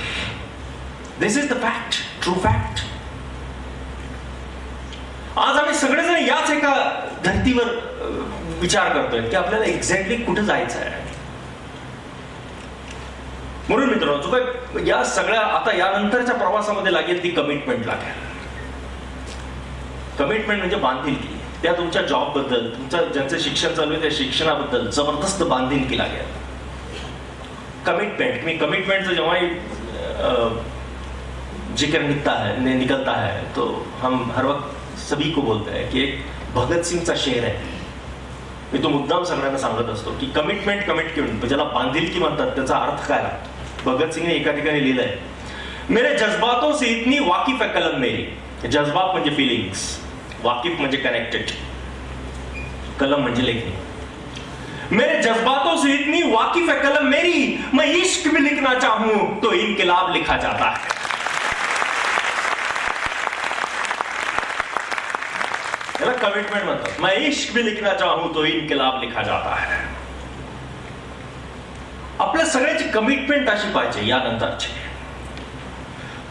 A: This is the fact, true fact. आज आम्ही सगळेजण याच एका धर्तीवर विचार करतोय की आपल्याला एक्झॅक्टली कुठे जायचं आहे. म्हणून मित्रांनो जो काय या सगळ्या आता यानंतरच्या प्रवासामध्ये लागेल ती कमिटमेंट लागेल. कमिटमेंट म्हणजे बांधिलकी. त्या तुमच्या जॉब बद्दल, तुमचं ज्यांचं शिक्षण चालू आहे त्या शिक्षणाबद्दल जबरदस्त बांधिलकी लागेल. कमिटमेंट. मी कमिटमेंटचं जेव्हा जिक्र निकलता है तो हम हर वक्त सभी को बोलते हैं की एक भगत सिंगचा शेर आहे. मी तो मुद्दाम सगळ्यांना सांगत असतो की कमिट ज्याला बांधिलकी म्हणतात त्याचा अर्थ काय लागतो. भगत सिंगने एका ठिकाणी लिहिलंय मेरे जज्बातों से इतनी वाकिफ है कलम मेरी. जज्बात म्हणजे फिलिंग्स, वाकिफ म्हणजे कनेक्टेड, कलम म्हणजे लेखणी. मेरे जज्बातों से इतनी वाकिफ है कलम मेरी, मैं इश्क भी लिखना चाहूं तो इनकलाब लिखा जाता है. याला कमिटमेंट म्हणतात. मैं इश्क भी लिखना चाहूं तो इनकलाब लिखा जाता है. आपल्या सगळ्याची कमिटमेंट अशी पाहिजे. यानंतरची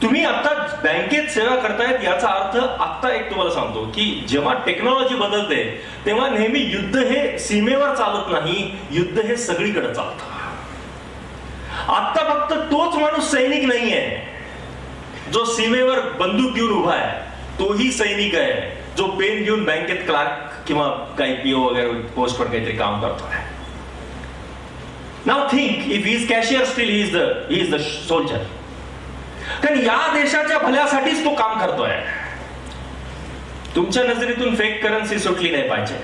A: तुम्ही आता बँकेत सेवा करतायत याचा अर्थ आता एक तुम्हाला सांगतो की जेव्हा टेक्नॉलॉजी बदलते तेव्हा नेहमी युद्ध हे सीमेवर चालत नाही, युद्ध हे सगळीकडे चालतं. आता फक्त तोच माणूस सैनिक नाहीये जो सीमेवर बंदूक घेऊन उभा आहे, तोही सैनिक आहे जो पेन घेऊन बँकेत क्लार्क किंवा काही पीओ वगैरे पोस्टवर काहीतरी काम करतोय. Now think if he is cashier steel he is the soldier. कारण या देशाच्या भल्यासाठीच तो काम करतोय. तुमच्या नजरेतून फेक करन्सी सुटली नाही पाहिजे.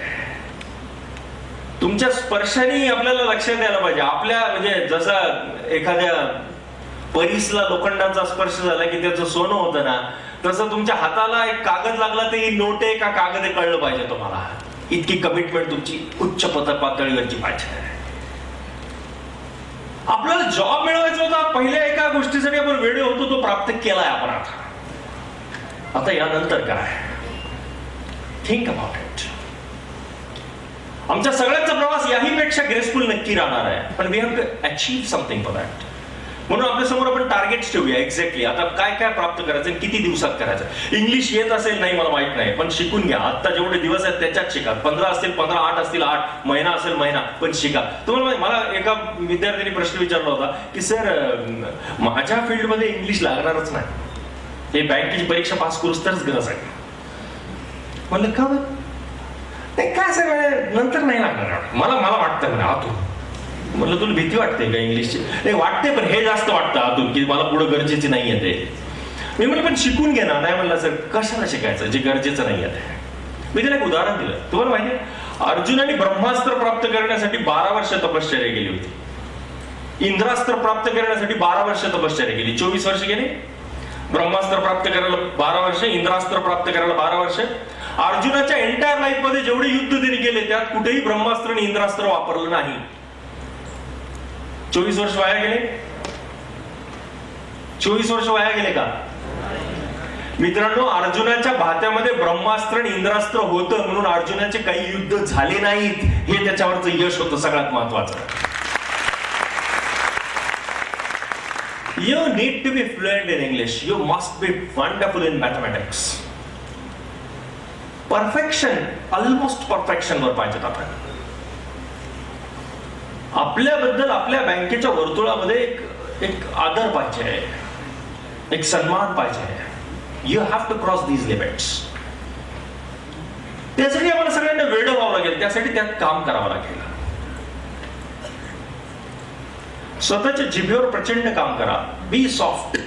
A: तुमच्या स्पर्शाने आपल्याला लक्षात द्यायला पाहिजे. आपल्या म्हणजे जसा एखाद्या परीसला लोखंडाचा स्पर्श झाला की त्याचं सोनं होतं ना, तसं तुमच्या हाताला एक कागद लागला तर ही नोट आहे का कागद आहे कळलं पाहिजे तुम्हाला. इतकी कमिटमेंट तुमची उच्च पातळीवरची पाहिजे. आपल्याला जॉब मिळवायचा होता, पहिल्या एका गोष्टीसाठी आपण वेळ होतो तो प्राप्त केलाय आपण. आता यानंतर काय? Think about it. आमच्या सगळ्यांचा प्रवास याहीपेक्षा ग्रेसफुल नक्की राहणार आहे, पण we have to achieve something for that. म्हणून आपल्या समोर आपण टार्गेट्स ठेवूया. एक्झॅक्टली आता काय काय प्राप्त करायचं, किती दिवसात करायचं. इंग्लिश येत असेल नाही मला माहित नाही, पण शिकून घ्या. आता जेवढे दिवस आहेत त्याच्यात शिका. 15 असतील 15, 8 असतील 8, महिना असेल महिना, पण शिका. तुम्हाला मला एका विद्यार्थ्यांनी प्रश्न विचारला होता की सर माझ्या फील्डमध्ये इंग्लिश लागणारच नाही, हे बँकेची परीक्षा पास करूच तरच गरज आहे. म्हणलं का नाही, काय सर नंतर नाही लागणार मला वाटतं म्हणे आतून. म्हणलं तुला भीती वाटते का इंग्लिशची? नाही वाटते, पण हे जास्त वाटतं आतून की मला पुढे गरजेचे नाही आहे ते. मी म्हणलं पण शिकून घे ना. नाही म्हणलं सर कशाला शिकायचं जे गरजेचं नाही आहे. मी त्याला एक उदाहरण दिलं. तुम्हाला माहिती आहे अर्जुनाने ब्रह्मास्त्र प्राप्त करण्यासाठी 12 वर्ष तपश्चर्या केली होती. इंद्रास्त्र प्राप्त करण्यासाठी 12 वर्ष तपश्चर्या केली. 24 वर्ष गेले. ब्रह्मास्त्र प्राप्त करायला 12 वर्ष, इंद्रास्त्र प्राप्त करायला 12 वर्ष. अर्जुनाच्या एंटायर लाईफ मध्ये जेवढे युद्ध त्यांनी केले त्यात कुठेही ब्रह्मास्त्र आणि इंद्रास्त्र वापरलं नाही. 24 वर्ष वाया गेले. 24 वर्ष वाया गेले का मित्रांनो? अर्जुनाच्या भात्यामध्ये ब्रह्मास्त्र आणि इंद्रास्त्र होतं म्हणून अर्जुनाचे काही युद्ध झाले नाहीत. हे त्याच्यावरचं यश होतं सगळ्यात महत्वाचं. You need to be fluent in English. You must be wonderful in mathematics. Perfection, almost perfection वर पाहिजेत आपण. आपल्याबद्दल आपल्या बँकेच्या वर्तुळामध्ये एक आदर पाहिजे, एक सन्मान पाहिजे. You have to cross these limits. त्यासाठी आम्हाला सगळ्यांना वेळ व्हावं लागेल, त्यासाठी त्यात काम करावं लागेल. स्वतःच्या जिभेवर प्रचंड काम करा. बी सॉफ्ट.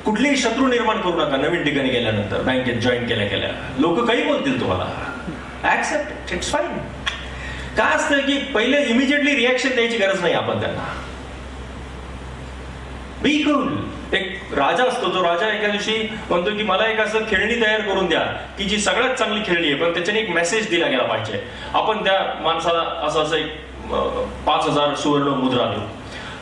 A: कुठलेही शत्रू निर्माण करू नका. नवीन ठिकाणी गेल्यानंतर बँकेत जॉईन केल्या लोक काही बोलतील तुम्हाला, ऍक्सेप्ट, इट्स फाईन. काय असतं की पहिले इमिजिएटली रिॲक्शन द्यायची गरज नाही आपण त्यांना. Be cool. एक राजा असतो, तो राजा एका दिवशी म्हणतो की मला एक असं खेळणी तयार करून द्या की जी सगळ्यात चांगली खेळणी आहे, पण त्याच्याने एक मेसेज दिला गेला पाहिजे. आपण त्या माणसाला असं एक 5,000 सुवर्ण मुद्रा देऊ.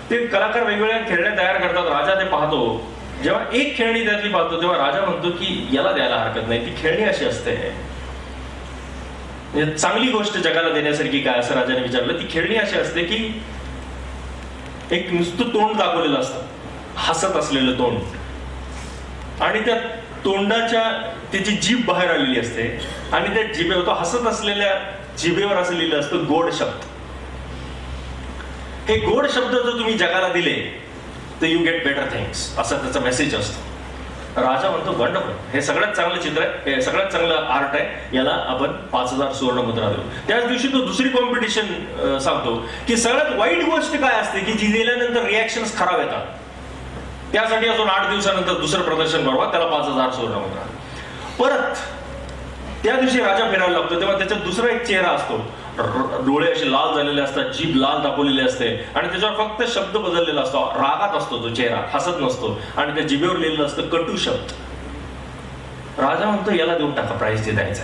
A: ते कलाकार वेगवेगळ्या खेळण्या तयार करतात. राजा ते पाहतो. जेव्हा एक खेळणी त्यातली पाहतो तेव्हा राजा म्हणतो की याला द्यायला हरकत नाही, ती खेळणी अशी असते. चांगली गोष्ट जगाला देण्यासारखी काय असं राजाने विचारलं. ती खेळणी अशी असते की एक नुसतं तोंड दाखवलेलं असतं, हसत असलेलं तोंड, आणि त्या तोंडाच्या त्याची जीभ बाहेर आलेली असते आणि त्या जिभेवर, तो हसत असलेल्या जिभेवर असं लिहिलं असतं गोड शब्द. हे गोड शब्द जर तुम्ही जगाला दिले तर यू गेट बेटर थिंग्स, असा त्याचा मेसेज असतो. राजा म्हणतो वंडरफुल, हे सगळ्यात चांगलं चित्र आहे, हे सगळ्यात चांगलं आर्ट आहे, याला आपण 5,000 सुवर्ण मुद्रा देऊ. त्याच दिवशी तो दुसरी कॉम्पिटिशन सांगतो की सगळ्यात वाईट गोष्ट काय असते की जी दिल्यानंतर रिॲक्शन खराब येतात. त्यासाठी अजून 8 दिवसानंतर दुसरं प्रदर्शन भरवा, त्याला 5,000 सुवर्ण मुद्रा. परत त्या दिवशी राजा फिरायला लागतो तेव्हा त्याच्यात दुसरा एक चेहरा असतो, डोळे असे लाल झालेले असतात, जीभ लाल दाखवलेली असते आणि त्याच्यावर फक्त शब्द बदललेला असतो, रागात असतो तो चेहरा, हसत नसतो आणि त्या जिभेवर लिहिलेलं असतं कटू शब्द. राजा म्हणतो याला देऊन टाका, प्राईज द्यायचा.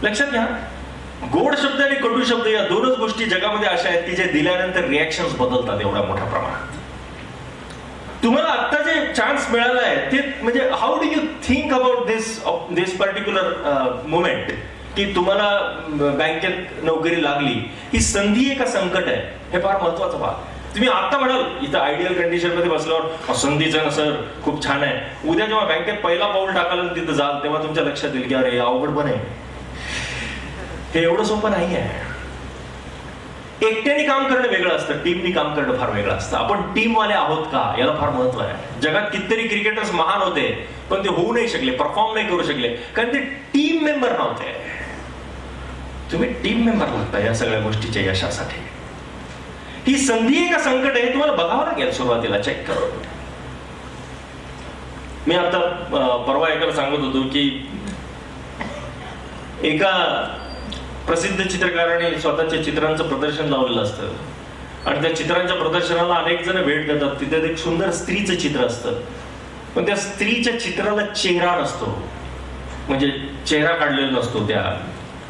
A: लक्षात घ्या, गोड शब्द आणि कटू शब्द या दोनच गोष्टी जगामध्ये अशा आहेत की जे दिल्यानंतर रिॲक्शन्स बदलतात एवढ्या मोठ्या प्रमाणात. तुम्हाला आता जे चान्स मिळाला आहे ते म्हणजे how do you think about this particular moment, की तुम्हाला बँकेत नोकरी लागली, ही संधी आहे का संकट आहे, हे फार महत्वाचं पहा. तुम्ही आता म्हणाल इथं आयडियल कंडिशन मध्ये बसल्यावर संधीच आहे ना सर, खूप छान आहे. उद्या जेव्हा बँकेत पहिला पाऊल टाकाल तिथं जाल तेव्हा तुमच्या लक्षात येईल की अरे अवघड पण आहे, हे एवढं सोपं नाही आहे. एकट्याने काम करणं वेगळं असतं, टीमनी काम करणं फार वेगळं असतं. आपण टीमवाले आहोत का याला फार महत्व आहे. जगात कितीतरी क्रिकेटर्स महान होते पण ते होऊ नाही शकले, परफॉर्म नाही करू शकले, कारण ते टीम मेंबर नव्हते. तुम्ही टीम मेंबर लागता या सगळ्या गोष्टीच्या यशासाठी. ही संधी आहे का संकट आहे तुम्हाला बघावं लागेल, सुरुवातीला चेक करून. मी आता परवा एकाला सांगत होतो की एका प्रसिद्ध चित्रकाराने स्वतःच्या चित्रांचं प्रदर्शन लावलेलं असतं आणि त्या चित्रांच्या प्रदर्शनाला अनेक जण भेट देतात. तिथे एक सुंदर स्त्रीचं चित्र असतं पण त्या स्त्रीच्या चित्राला चेहरा नसतो, म्हणजे चेहरा काढलेला नसतो त्या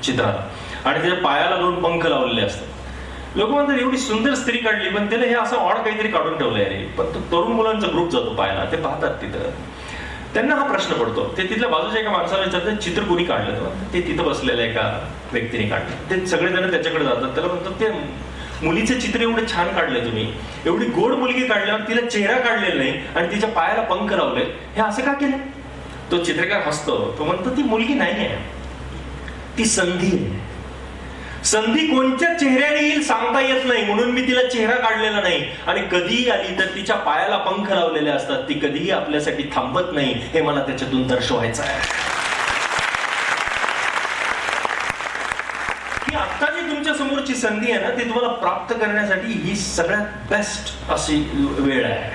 A: चित्रात आणि त्याच्या पायाला 2 पंख लावलेले असतात. लोक म्हणतात एवढी सुंदर स्त्री काढली पण त्याला हे असं ऑड काहीतरी काढून ठेवलंय रे. पण तो तरुण मुलांचा ग्रुप जातो पाहायला, ते पाहतात तिथं, त्यांना हा प्रश्न पडतो. ते तिथल्या बाजूच्या एका माणसाला विचारतात चित्र कोणी काढलं, ते तिथं बसलेल्या एका व्यक्तीने काढलं. ते सगळेजण त्याच्याकडे जातात, त्याला म्हणतात ते मुलीचे चित्र एवढे छान काढले तुम्ही, एवढी गोड मुलगी काढल्यावर तिला चेहरा काढलेला नाही आणि तिच्या पायाला पंख लावले, हे असं का केलं. तो चित्रकार हसतो, तो म्हणतो ती मुलगी नाही आहे, ती संधी आहे. संधी कोणत्या चेहऱ्याने येईल सांगता येत नाही, म्हणून मी तिला चेहरा काढलेला नाही. आणि कधीही आली तर तिच्या पायाला पंख लावलेले असतात, ती कधीही आपल्यासाठी थांबत नाही, हे मला त्याच्यातून दर्शवायचं आहे. ही आता जी तुमच्या समोरची संधी आहे ना, ती तुम्हाला प्राप्त करण्यासाठी ही सगळ्यात बेस्ट अशी वेळ आहे.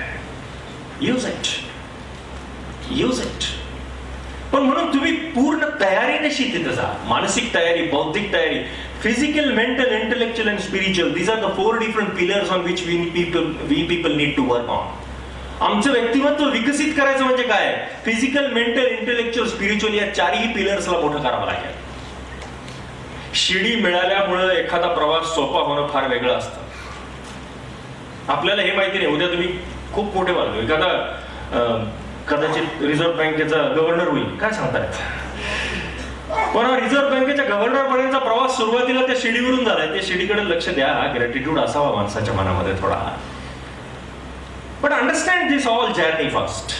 A: Use it, use it. पण म्हणून तुम्ही पूर्ण तयारीनिशी तिथं जा. मानसिक तयारी, बौद्धिक तयारी, physical, mental, intellectual and spiritual. These are the 4 different pillars on which we people need to work on. आमचं व्यक्तिमत्व विकसित करायचं म्हणजे काय, फिजिकल, मेंटल, इंटेलेक्च्युअल, स्पिरिच्युअल या 4ही पिलर्सला मोठं करावं लागेल. शिडी मिळाल्यामुळे एखादा प्रवास सोपा होणं फार वेगळं असतं. आपल्याला हे माहिती नाही, उद्या तुम्ही खूप मोठे व्हाल, एखादा कदाचित रिझर्व्ह बँकेचा गव्हर्नर होईल, काय सांगता येत. पण रिझर्व्ह बँकेच्या गव्हर्नर पर्यंतचा प्रवास सुरुवातीला त्या शिडीवरून झालाय. त्या शिडीकडे लक्ष द्या, ग्रॅटिट्यूड असावा माणसाच्या मनामध्ये थोडा. पण अंडरस्टँड दिस ऑल जर्नी फर्स्ट.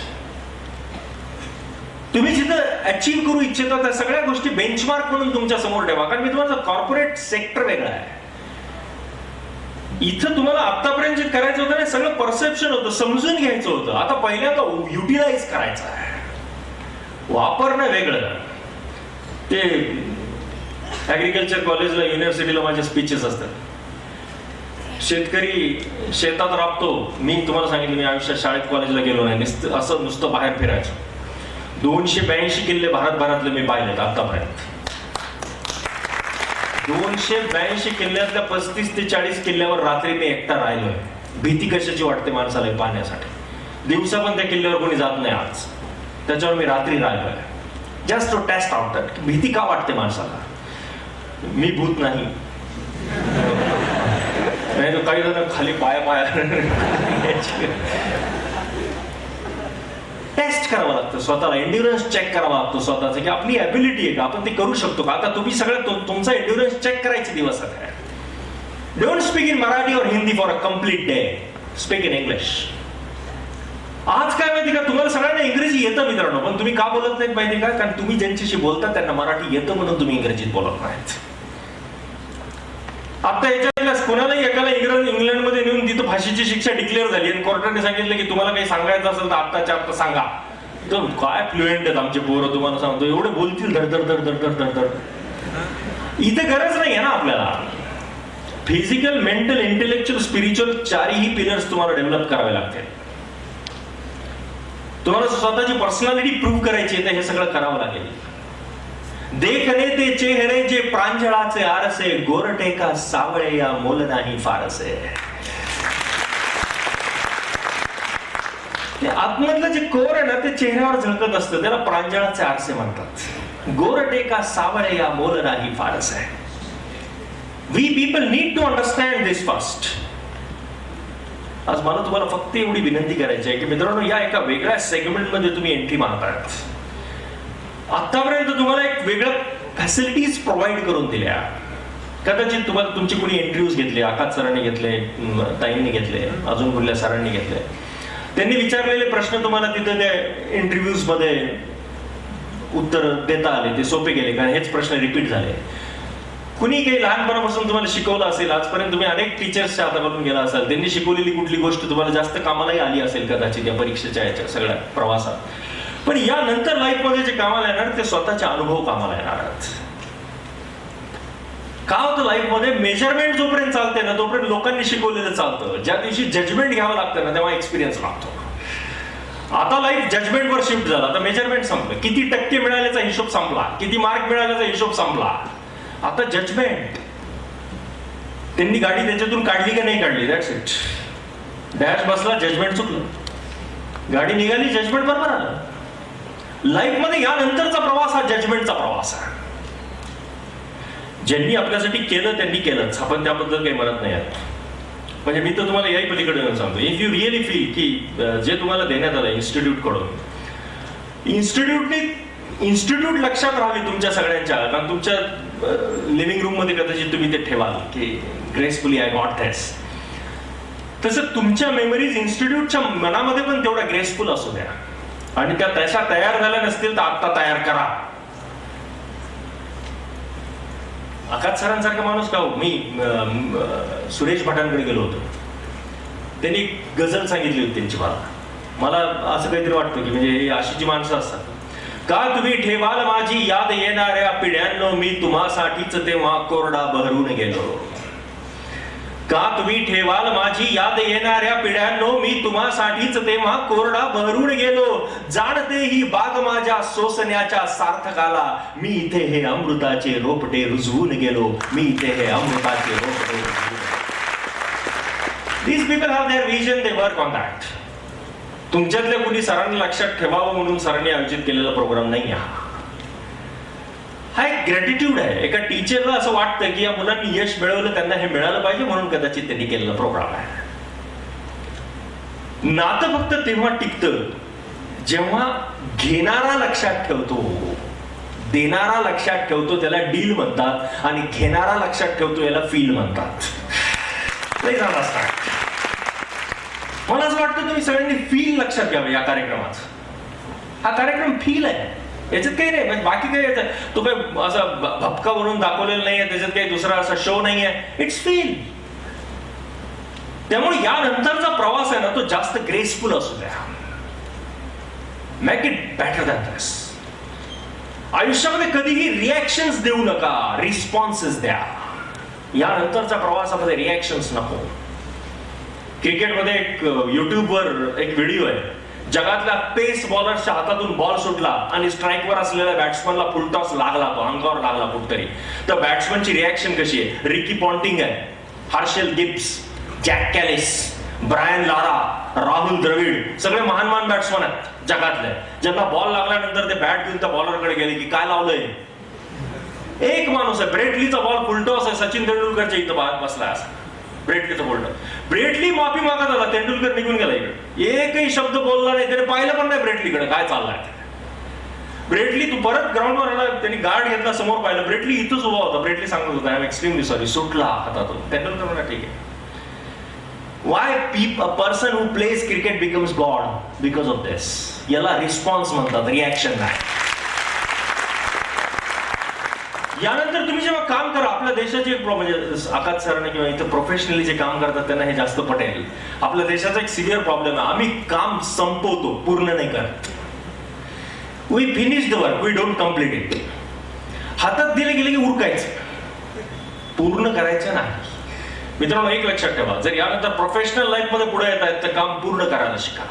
A: तुम्ही जिथं अचीव्ह करू इच्छिता त्या सगळ्या गोष्टी बेंचमार्क म्हणून तुमच्या समोर ठेवा. कारण मी तुम्हाला कॉर्पोरेट सेक्टर वेगळा आहे, इथं तुम्हाला आतापर्यंत जे करायचं होतं ना सगळं परसेप्शन होतं, समजून घ्यायचं होतं. आता पहिल्यांदा युटिलाइज करायचं आहे, वापरणं वेगळं. ते ऍग्रिकल्चर कॉलेजला, युनिव्हर्सिटीला माझे स्पीचेस असतात. शेतकरी शेतात राबतो. मी तुम्हाला सांगितलं मी आयुष्यात शाळेत कॉलेजला गेलो नाही, असं नुसतं बाहेर फिरायचो. 282 किल्ले भारतभरातले मी पाहिलेत आतापर्यंत. 282 किल्ल्यातल्या 35 ते 40 किल्ल्यावर रात्री मी एकटा राहिलोय. भीती कशाची वाटते माणसाला पाहण्यासाठी. दिवसा पण त्या किल्ल्यावर कोणी जात नाही आज, त्याच्यावर मी रात्री राहिलोय. Just to test out that भीती का वाटते माणसाला. मी भूत नाही, नाही तर काही जण खाली पाया टेस्ट करावं लागतं स्वतःला, एन्ड्युरन्स चेक करावा लागतो स्वतःचा, की आपली ॲबिलिटी आहे का, आपण ते करू शकतो का. आता तुम्ही सगळं तुमचा एन्ड्युरन्स चेक करायचे दिवस आहे. डोंट स्पीक इन मराठी और Hindi for a complete day, speak in English. आज काय माहिती का, तुम्हाला सगळ्यांना इंग्रजी येतं मित्रांनो, पण तुम्ही का बोलत नाहीत माहिती का, कारण तुम्ही ज्यांच्याशी बोलता त्यांना मराठी येतं म्हणून तुम्ही इंग्रजीत बोलत नाहीत. आता याच्यातल्या कोणालाही एकाला इंग्लंडमध्ये नेऊन तिथं फाशीची शिक्षा डिक्लेअर झाली आणि कोर्टाने सांगितलं की तुम्हाला काही सांगायचं असेल तर आत्ताच्या आत्ता सांगा. तर काय फ्लुएंट आहेत आमचे पोरं, तुम्हाला सांगतो एवढे बोलतील धडधड धडधड धडधड धड. इथे गरज नाही आहे ना आपल्याला. फिजिकल, मेंटल, इंटेलेक्च्युअल, स्पिरिच्युअल 4ही पिलर्स तुम्हाला डेव्हलप करावे लागतील. तुम्हाला स्वतःची पर्सनॅलिटी प्रूव्ह करायची आहे, हे सगळं करावं लागेल. देखणे ते चेहरे जे प्रांजळाचे आरसे, गोरटे का सावळे या मोल नाही फारसे. आतमधलं जे कोर आहे ना ते चेहऱ्यावर झळकत असतं, त्याला प्रांजळाचे आरसे म्हणतात. गोरटे का सावळे या मोल नाही फारसे. We people need to understand this first. आज मला तुम्हाला फक्त एवढी विनंती करायची आहे की मित्रांनो, या एका वेगळ्या सेगमेंटमध्ये तुम्ही एंट्री मारतायत. आतापर्यंत तुम्हाला एक वेगळं फॅसिलिटीज प्रोव्हाइड करून दिल्या. कदाचित तुम्हाला तुमची कोणी इंटरव्ह्यूज घेतले, आकाश सरांनी घेतले, ताईंनी घेतले, अजून कुठल्या सरांनी घेतले. त्यांनी विचारलेले प्रश्न तुम्हाला तिथं त्या इंटरव्ह्यूज मध्ये उत्तर देता आले, ते सोपे गेले, कारण हेच प्रश्न रिपीट झाले. कुणी काही लहानपणापासून तुम्हाला शिकवलं असेल, आजपर्यंत तुम्ही अनेक टीचर्सच्या हाताकडून गेला असाल, त्यांनी शिकवलेली कुठली गोष्ट तुम्हाला जास्त कामालाही आली असेल कदाचित या परीक्षेच्या याच्या सगळ्या प्रवासात. पण या नंतर लाईफमध्ये जे कामाला येणार ते स्वतःचे अनुभव कामाला येणार आहेत. का होतं लाईफमध्ये, मेजरमेंट जोपर्यंत चालते ना तोपर्यंत लोकांनी शिकवलेलं चालतं. ज्या दिवशी जजमेंट घ्यावं लागतं ना तेव्हा एक्सपिरियन्स लागतो. आता लाईफ जजमेंटवर शिफ्ट झाला, आता मेजरमेंट संपलं, किती टक्के मिळाल्याचा हिशोब संपला, किती मार्क मिळाल्याचा हिशोब संपला. आता जजमेंट. त्यांनी गाडी त्याच्यातून काढली का नाही काढली, दॅट्स इट. डॅश बसला, जजमेंट चुकलं. गाडी निघाली, जजमेंट बरोबर आलं. लाईफ मध्ये यानंतरचा प्रवास हा जजमेंटचा प्रवास आहे. ज्यांनी आपल्यासाठी केलं त्यांनी केलंच, आपण त्याबद्दल काही म्हणत नाही. म्हणजे मी तर तुम्हाला याही पलीकडे येऊन सांगतो, इफ यू रिअली फील की जे तुम्हाला देण्यात आलं इन्स्टिट्यूट कडून, इन्स्टिट्यूट लक्षात राहावी तुमच्या सगळ्यांच्या, कारण तुमच्या लिव्हिंग रूम मध्ये कदाचित तुम्ही ते ठेवाल की ग्रेसफुली आय गॉट दिस. तसं तुमच्या मेमरीज इन्स्टिट्यूटच्या मनामध्ये पण तेवढ्या ग्रेसफुल असू द्या. आणि त्या तशा तयार झाल्या नसतील तर आता तयार करा. आकाश सरांसारखा माणूस का हो. मी सुरेश भटांकडे गेलो होतो, त्यांनी गझल सांगितली होती त्यांची. मला असं काहीतरी वाटतं की म्हणजे हे अशी जी माणसं असतात. का तुम्ही ठेवाल माझी याद येणाऱ्या पिढ्यांनो, मी तुम्हासाठीच तेव्हा कोरडा बहरून गेलो. का तुम्ही ठेवाल माझी याद येणाऱ्या पिढ्यांनो, मी तुम्हासाठीच तेव्हा कोरडा बहरून गेलो. जाणते ही बाग माझ्या सोसण्याच्या सार्थकाला, मी इथे हे अमृताचे रोपटे रुजवून गेलो. मी इथे हे अमृताचे रोपटे रुजवून. These people have their vision, they work on that. तुमच्यातल्या कुणी सरांनी लक्षात ठेवावं म्हणून सरांनी आयोजित केलेला प्रोग्राम नाही हा एक ग्रॅटिट्यूड आहे. एका टीचरला असं वाटतं की या मुलांनी यश मिळवलं, त्यांना हे मिळालं पाहिजे म्हणून कदाचित त्यांनी केलेला प्रोग्राम आहे. नातं फक्त तेव्हा टिकतं जेव्हा घेणारा लक्षात ठेवतो, देणारा लक्षात ठेवतो, त्याला डील म्हणतात, आणि घेणारा लक्षात ठेवतो याला फील म्हणतात. मला असं वाटतं तुम्ही सगळ्यांनी फील लक्षात घ्यावं या कार्यक्रमात. हा कार्यक्रम फील आहे, याच्यात काही नाही. म्हणजे बाकी काही येतं तो काही असा भपका बनवून दाखवलेला नाहीये, त्याच्यात काही दुसरा असा शो नाहीये. It's feel. त्यामुळे यानंतरचा प्रवास आहे ना तो जास्त ग्रेसफुल असू द्या. मेक इट बेटर दॅन दिस. आयुष्यामध्ये कधीही रिॲक्शन्स देऊ नका, रिस्पॉन्सेस द्या. यानंतरच्या प्रवासामध्ये रिॲक्शन्स नको. क्रिकेटमध्ये एक युट्यूबवर एक व्हिडिओ आहे, जगातल्या पेस बॉलरच्या हातातून बॉल सुटला आणि स्ट्राईकवर असलेल्या बॅट्समनला फुलटॉस लागला, तो अंगावर लागला कुठतरी. तर बॅट्समनची रिॲक्शन कशी आहे? रिकी पॉन्टिंग आहे, Herschelle Gibbs, Jacques Kallis, Brian Lara, Rahul Dravid, सगळे महान महान बॅट्समन आहेत जगातले, ज्यांना बॉल लागल्यानंतर ते बॅट घेऊन त्या बॉलरकडे गेले की काय लावलंय. एक माणूस आहे, ब्रेटलीचा बॉल फुलटॉस आहे, सचिन तेंडुलकरच्या इथं बसलाय असं. ब्रेटलीचं बोलणं, ब्रेटली माफी मागत आला, तेंडुलकर निघून गेला इकडे, एकही शब्द बोलला नाही, त्याने पाहिलं पण नाही ब्रेटलीकडे काय चाललाय. ब्रेटली तू परत ग्राउंडवर आला, त्यांनी गार्ड घेतला, समोर पाहिलं, ब्रेटली इथंच उभा होता. ब्रेटली सांगत होता आय एम एक्स्ट्रीमली सॉरी, सुटला हातातून. तेंडुलकर म्हणा ठीक आहे. Why a person who plays cricket becomes God because of this. याला रिस्पॉन्स म्हणतात, रिॲक्शन नाही. यानंतर तुम्ही जेव्हा काम करा, आपल्या देशाचे म्हणजे आकाश सरांना किंवा इथं प्रोफेशनली जे काम करतात त्यांना हे जास्त पटेल. आपल्या देशाचा एक सिव्हिअर प्रॉब्लेम आहे, आम्ही काम संपवतो, पूर्ण नाही करत. We finish the work, we don't complete it. हातात दिले गेले की उरकायचं, पूर्ण करायचं नाही. मित्रांनो एक लक्षात ठेवा, जर यानंतर प्रोफेशनल लाईफ मध्ये पुढे येत आहेत तर काम पूर्ण करायला शिका.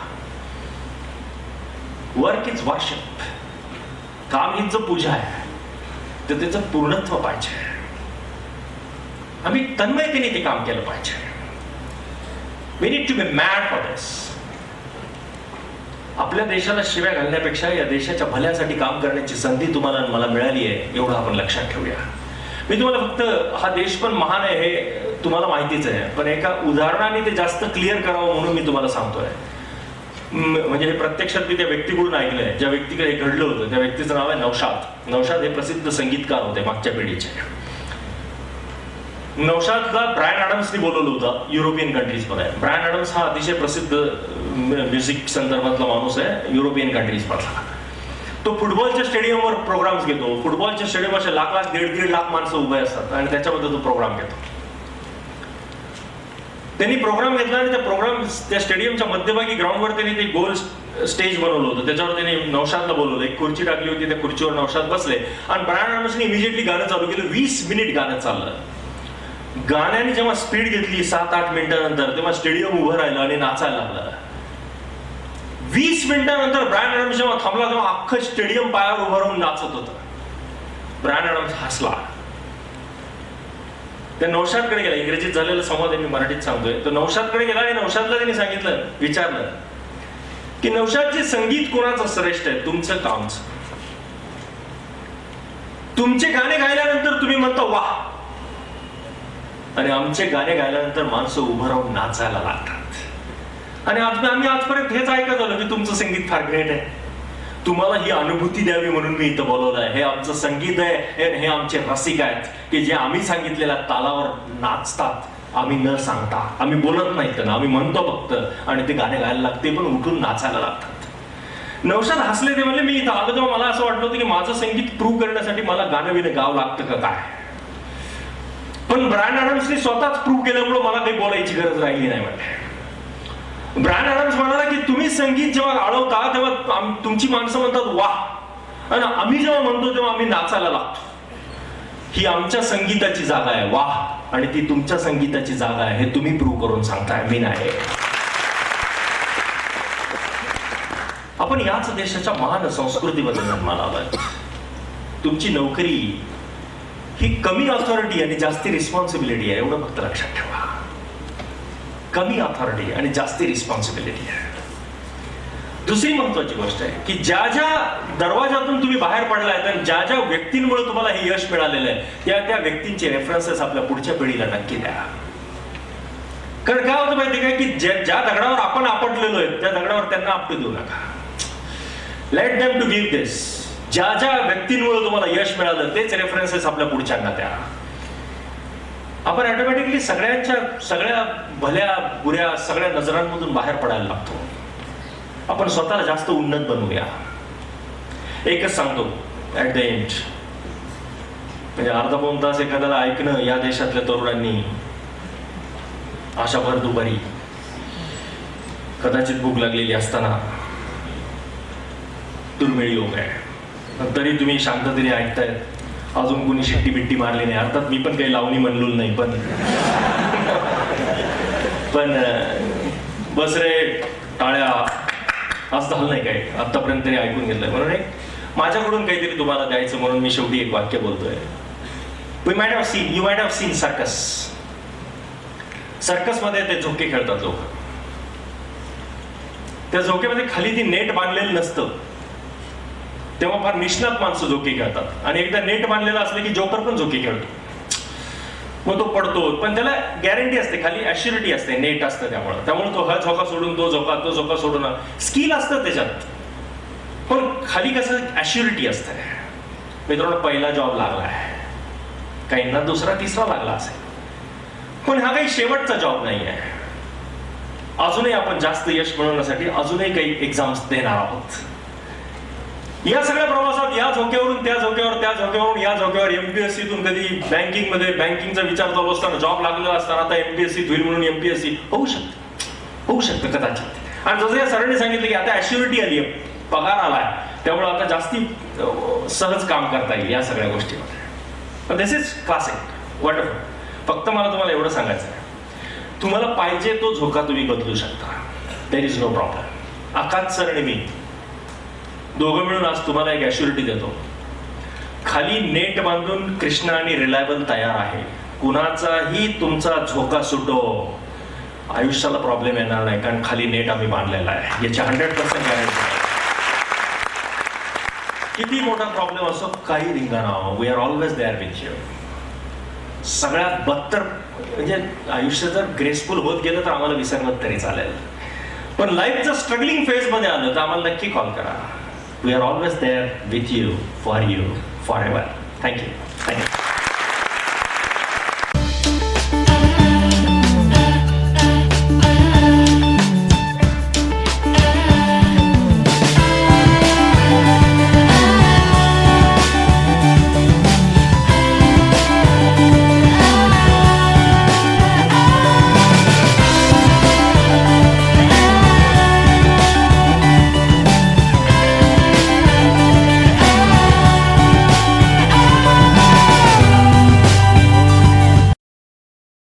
A: Work is worship. काम हीच पूजा आहे. तर त्याचं पूर्णत्व पाहिजे. आम्ही तन्मयतेने ते काम केलं पाहिजे. We need to be mad for this. आपल्या देशाला शिव्या घालण्यापेक्षा या देशाच्या भल्यासाठी काम करण्याची संधी तुम्हाला आणि मला मिळाली आहे, एवढं आपण लक्षात ठेवूया. मी तुम्हाला फक्त हा देश पण महान आहे हे तुम्हाला माहितीच आहे, पण एका उदाहरणाने ते जास्त क्लिअर करावं म्हणून मी तुम्हाला सांगतोय. म्हणजे हे प्रत्यक्षात मी त्या व्यक्तीकडून ऐकलंय, ज्या व्यक्तीकडे हे घडलं होतं. त्या व्यक्तीचं नाव आहे नौशाद. नौशाद हे प्रसिद्ध संगीतकार होते मागच्या पिढीचे. नौशादला ब्रायन ॲडम्सनी बोलवलं होतं युरोपियन कंट्रीज मध्ये. ब्रायन ॲडम्स हा अतिशय प्रसिद्ध म्युझिक संदर्भातला माणूस आहे युरोपियन कंट्रीज मधला. तो फुटबॉलच्या स्टेडियमवर प्रोग्राम्स घेतो. फुटबॉलच्या स्टेडियम असे लाख लाख दीड लाख माणसं उभे असतात आणि त्याच्यामध्ये तो प्रोग्राम घेतो. त्यांनी प्रोग्राम घेतला आणि त्या स्टेडियमच्या मध्यभागी ग्राउंडवर त्यांनी ते गोल स्टेज बनवलं होतं. त्याच्यावर त्यांनी नौशादला बोलवलं. एक खुर्ची टाकली होती, त्या खुर्चीवर नौशाद बसले आणि ब्रायन ॲडम्सने इमिजिएटली गाणं चालू केलं. 20 मिनिट गाणं चाललं. गाण्याने जेव्हा स्पीड घेतली 7-8 मिनिटांनंतर, तेव्हा स्टेडियम उभं राहिलं आणि नाचायला लागलं. 20 मिनिटांनंतर ब्रायन ॲडम्स जेव्हा थांबला तेव्हा अख्खं स्टेडियम पायावर उभं राहून नाचत होतं. ब्रायन ॲडम्स हसला. त्या नौशादकडे गेला. इंग्रजीत झालेला संवाद मी मराठीत सांगतोय. तो नौशादकडे गेला आणि नौशादला त्यांनी सांगितलं, विचारलं की नौशादचे संगीत कोणाचं श्रेष्ठ आहे, तुमचं कामचं? तुमचे गाणे गायल्यानंतर तुम्ही म्हणता वाह, आणि आमचे गाणे गायल्यानंतर माणसं उभं राहून नाचायला लागतात. आणि आम्ही आजपर्यंत हेच ऐकत आलो की तुमचं संगीत फार ग्रेट आहे, तुम्हाला ही अनुभूती द्यावी म्हणून मी इथं बोलवलं आहे. हे आमचं संगीत आहे, हे आमचे रसिक आहेत की जे आम्ही सांगितलेल्या तालावर नाचतात, आम्ही न सांगता. आम्ही बोलत नाही त्यांना, आम्ही म्हणतो फक्त आणि ते गाणे गायला लागते पण उठून नाचायला लागतात. नौशाद हसले. ते म्हणले मी इथं आलो तेव्हा मला असं वाटलं होतं की माझं संगीत प्रूव्ह करण्यासाठी मला गाणं बिणं गावं लागतं का काय, पण ब्रायन ॲडम्सने स्वतःच प्रूव्ह केल्यामुळे मला काही बोलायची गरज राहिली नाही. म्हणजे ब्रायन ॲडम्स म्हणाला की तुम्ही संगीत जेव्हा आळवता तेव्हा तुमची माणसं म्हणतात वाह, आणि आम्ही जेव्हा म्हणतो तेव्हा आम्ही नाचायला लागतो. ही आमच्या संगीताची जागा आहे वाह, आणि ती तुमच्या संगीताची जागा आहे हे तुम्ही प्रूव्ह करून सांगताय, मी नाही. आपण याच देशाच्या महान संस्कृतीमध्ये जन्माला आलोय. तुमची नोकरी ही कमी ऑथॉरिटी आणि जास्ती रिस्पॉन्सिबिलिटी आहे, एवढं फक्त लक्षात ठेवा. कमी ऑथॉरिटी आणि जास्ती रिस्पॉन्सिबिलिटी आहे. दुसरी महत्वाची गोष्ट आहे की ज्या ज्या दरवाजातून तुम्ही बाहेर पडलाय आणि ज्या ज्या व्यक्तींमुळे तुम्हाला हे यश मिळालेलं आहे त्या व्यक्तींचे रेफरन्सेस आपल्या पुढच्या पिढीला नक्की द्या. कारण काय होतं माहिती काय की ज्या दगडावर आपण आपटलेलो आहे त्या दगडावर त्यांना आपटू देऊ नका. लेट देम टू गिव्ह दिस. ज्या ज्या व्यक्तींमुळे तुम्हाला यश मिळालं तेच रेफरन्सेस आपल्या पुढच्यांना द्या. आपण ऑटोमॅटिकली सगळ्या भल्या बुऱ्या सगळ्या नजरांमधून बाहेर पडायला लागतो. आपण स्वतःला जास्त उन्नत बनवूया. एकच सांगतो ऍट द एंड, म्हणजे अर्धा पाऊण तास एखाद्याला ऐकणं या देशातल्या तरुणांनी आशाभर दुपारी कदाचित भूक लागलेली असताना दुर्मिळ योग आहे. तरी तुम्ही शांततेने ऐकतायत. अजून कोणी शिट्टी बिट्टी मारली नाही. अर्थात मी पण काही लावणी म्हणलो नाही, पण बस रे टाळ्या असं झालं नाही काय आतापर्यंत तरी ऐकून घेतलंय. म्हणून एक माझ्याकडून काहीतरी तुम्हाला द्यायचं म्हणून मी शेवटी एक वाक्य बोलतोय. You might have seen circus. सर्कसमध्ये ते झोके खेळतात लोक. त्या झोकेमध्ये खाली ती नेट बांधलेलं नसतं तेव्हा फार निष्णात माणसं झोके खेळतात. आणि एकदा नेट बांधलेलं असलं की जोकर पण झोके खेळतो. मग तो पडतो, पण त्याला गॅरंटी असते, खाली ॲश्युरिटी असते, नेट असतं. त्यामुळे तो हा झोका सोडून तो झोका सोडून स्किल असतं त्याच्यात, पण खाली कसं ॲश्युरिटी असतं. मित्रांनो, पहिला जॉब लागलाय, काहींना दुसरा तिसरा लागला असेल, पण हा काही शेवटचा जॉब नाही आहे. अजूनही आपण जास्त यश मिळवण्यासाठी अजूनही काही एक्झाम्स देणार आहोत. या सगळ्या प्रवासात या झोक्यावरून त्या झोक्यावर, त्या झोक्यावरून या झोक्यावर, एमपीएससीतून कधी बँकिंगचा विचार चालू असताना जॉब लागलेला असताना आता एमपीएससी होईल म्हणून एमपीएससी होऊ शकतं कदाचित. आणि जसं या सरांनी सांगितलं की आता ॲश्युरिटी आली आहे, पगार आलाय, त्यामुळे आता जास्ती सहज काम करता येईल या सगळ्या गोष्टीमध्ये. पण दिस इज क्लासिक वॉटएव्हर. फक्त मला तुम्हाला एवढं सांगायचं आहे, तुम्हाला पाहिजे तो झोका तुम्ही बदलू शकता. There is no problem. Akash sir आणि मी दोघं मिळून आज तुम्हाला एक ॲश्युरिटी देतो. खाली नेट बांधून कृष्णा आणि रिलायबल तयार आहे. कुणाचाही तुमचा झोका सुटो, आयुष्याला प्रॉब्लेम येणार नाही, कारण खाली नेट आम्ही बांधलेला आहे, याची 100% गॅरंटी. किती मोठा प्रॉब्लेम असो, काही रिंगाणा, we are always there with you. सगळ्यात बदतर म्हणजे आयुष्य जर ग्रेसफुल होत गेलं तर आम्हाला विसरलं तरी चालेल, पण लाईफ जर स्ट्रगलिंग फेज मध्ये आलं तर आम्हाला नक्की कॉल करा. We are always there with you, for you, forever. Thank you.